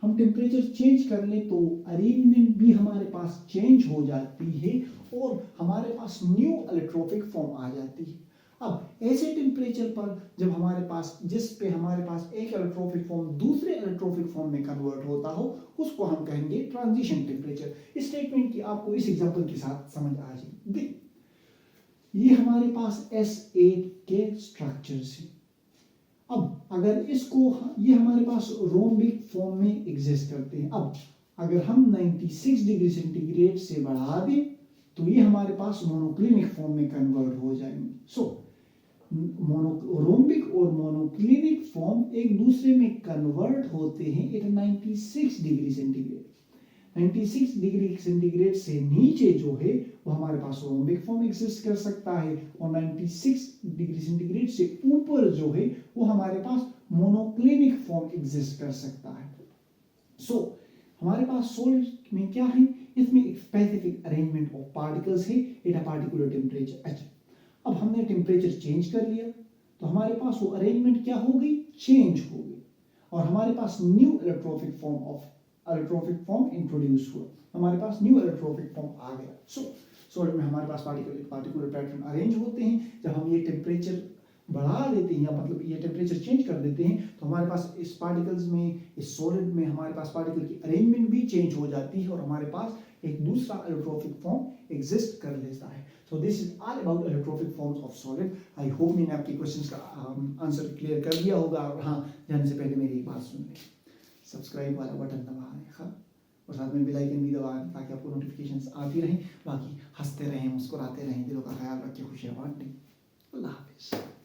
हम टेम्परेचर चेंज कर लें तो अरेंजमेंट भी हमारे पास चेंज हो जाती है और हमारे पास न्यू इलेक्ट्रोफिक फॉर्म आ जाती है. अब ऐसे टेम्परेचर पर जब हमारे पास, जिस पे हमारे पास एक इलेक्ट्रोफिक फॉर्म दूसरे इलेक्ट्रोफिक फॉर्म में कन्वर्ट होता हो, उसको हम कहेंगे ट्रांजिशन टेम्परेचर. इस स्टेटमेंट की आपको इस एग्जांपल के साथ समझ आ जाएगी. ये हमारे पास S8 के स्ट्रक्चर्स हैं. अब अगर इसको, ये हमारे पास रोम्बिक फॉर्म में एग्जिस्ट करते हैं. अब अगर हम 96 डिग्री सेंटीग्रेड से बढ़ा दें तो ये हमारे पास मोनोक्लिनिक फॉर्म में कन्वर्ट हो जाएंगे. सो रोम्बिक और मोनोक्लिनिक फॉर्म एक दूसरे में कन्वर्ट होते हैं at 96 degree centigrade. 96 degree centigrade से नीचे जो है वो हमारे पास रोम्बिक फॉर्म एग्जिस्ट कर सकता है और 96 डिग्री सेंटीग्रेड से ऊपर जो है वो हमारे पास मोनोक्लिनिक फॉर्म एग्जिस्ट कर सकता है. सो हमारे पास सॉलिड में क्या है, इसमें एक स्पेसिफिक अरेंजमेंट ऑफ पार्टिकल्स है एट अ पार्टिकुलर टेम्परेचर. अच्छा, अब हमने टेम्परेचर चेंज कर लिया तो हमारे पास वो अरेंजमेंट क्या हो गई, चेंज हो गई, और हमारे पास न्यू इलेक्ट्रोफिक फॉर्म इंट्रोड्यूस हुआ, हमारे पास न्यू इलेक्ट्रोफिक फॉर्म आ गया। सॉलिड में हमारे पास पार्टिकुलर पैटर्न अरेंज होते हैं। जब हम ये टेम्परेचर बढ़ा देते हैं, या मतलब ये टेम्परेचर चेंज कर देते हैं, तो हमारे पास इस पार्टिकल्स में, इस सॉलिड में हमारे पास पार्टिकल की अरेंजमेंट भी चेंज हो जाती है और हमारे पास एक दूसरा इलेक्ट्रोफिक फॉर्म एग्जिस्ट कर लेता है। So this is all about allotropic forms of solid. I hope मैंने आपके क्वेश्चंस का आंसर क्लियर कर दिया होगा। और हाँ, जाने से पहले मेरी एक बात सुन लें, सब्सक्राइब वाला बटन दबाएं, हाँ, और साथ में बेल आइकन भी दबाएं ताकि आपको नोटिफिकेशंस आती रहें। बाकी हंसते रहें, मुस्कुराते रहें, दिलों का ख्याल रखें, खुशियाँ बांटें। अल्लाह हाफिज़।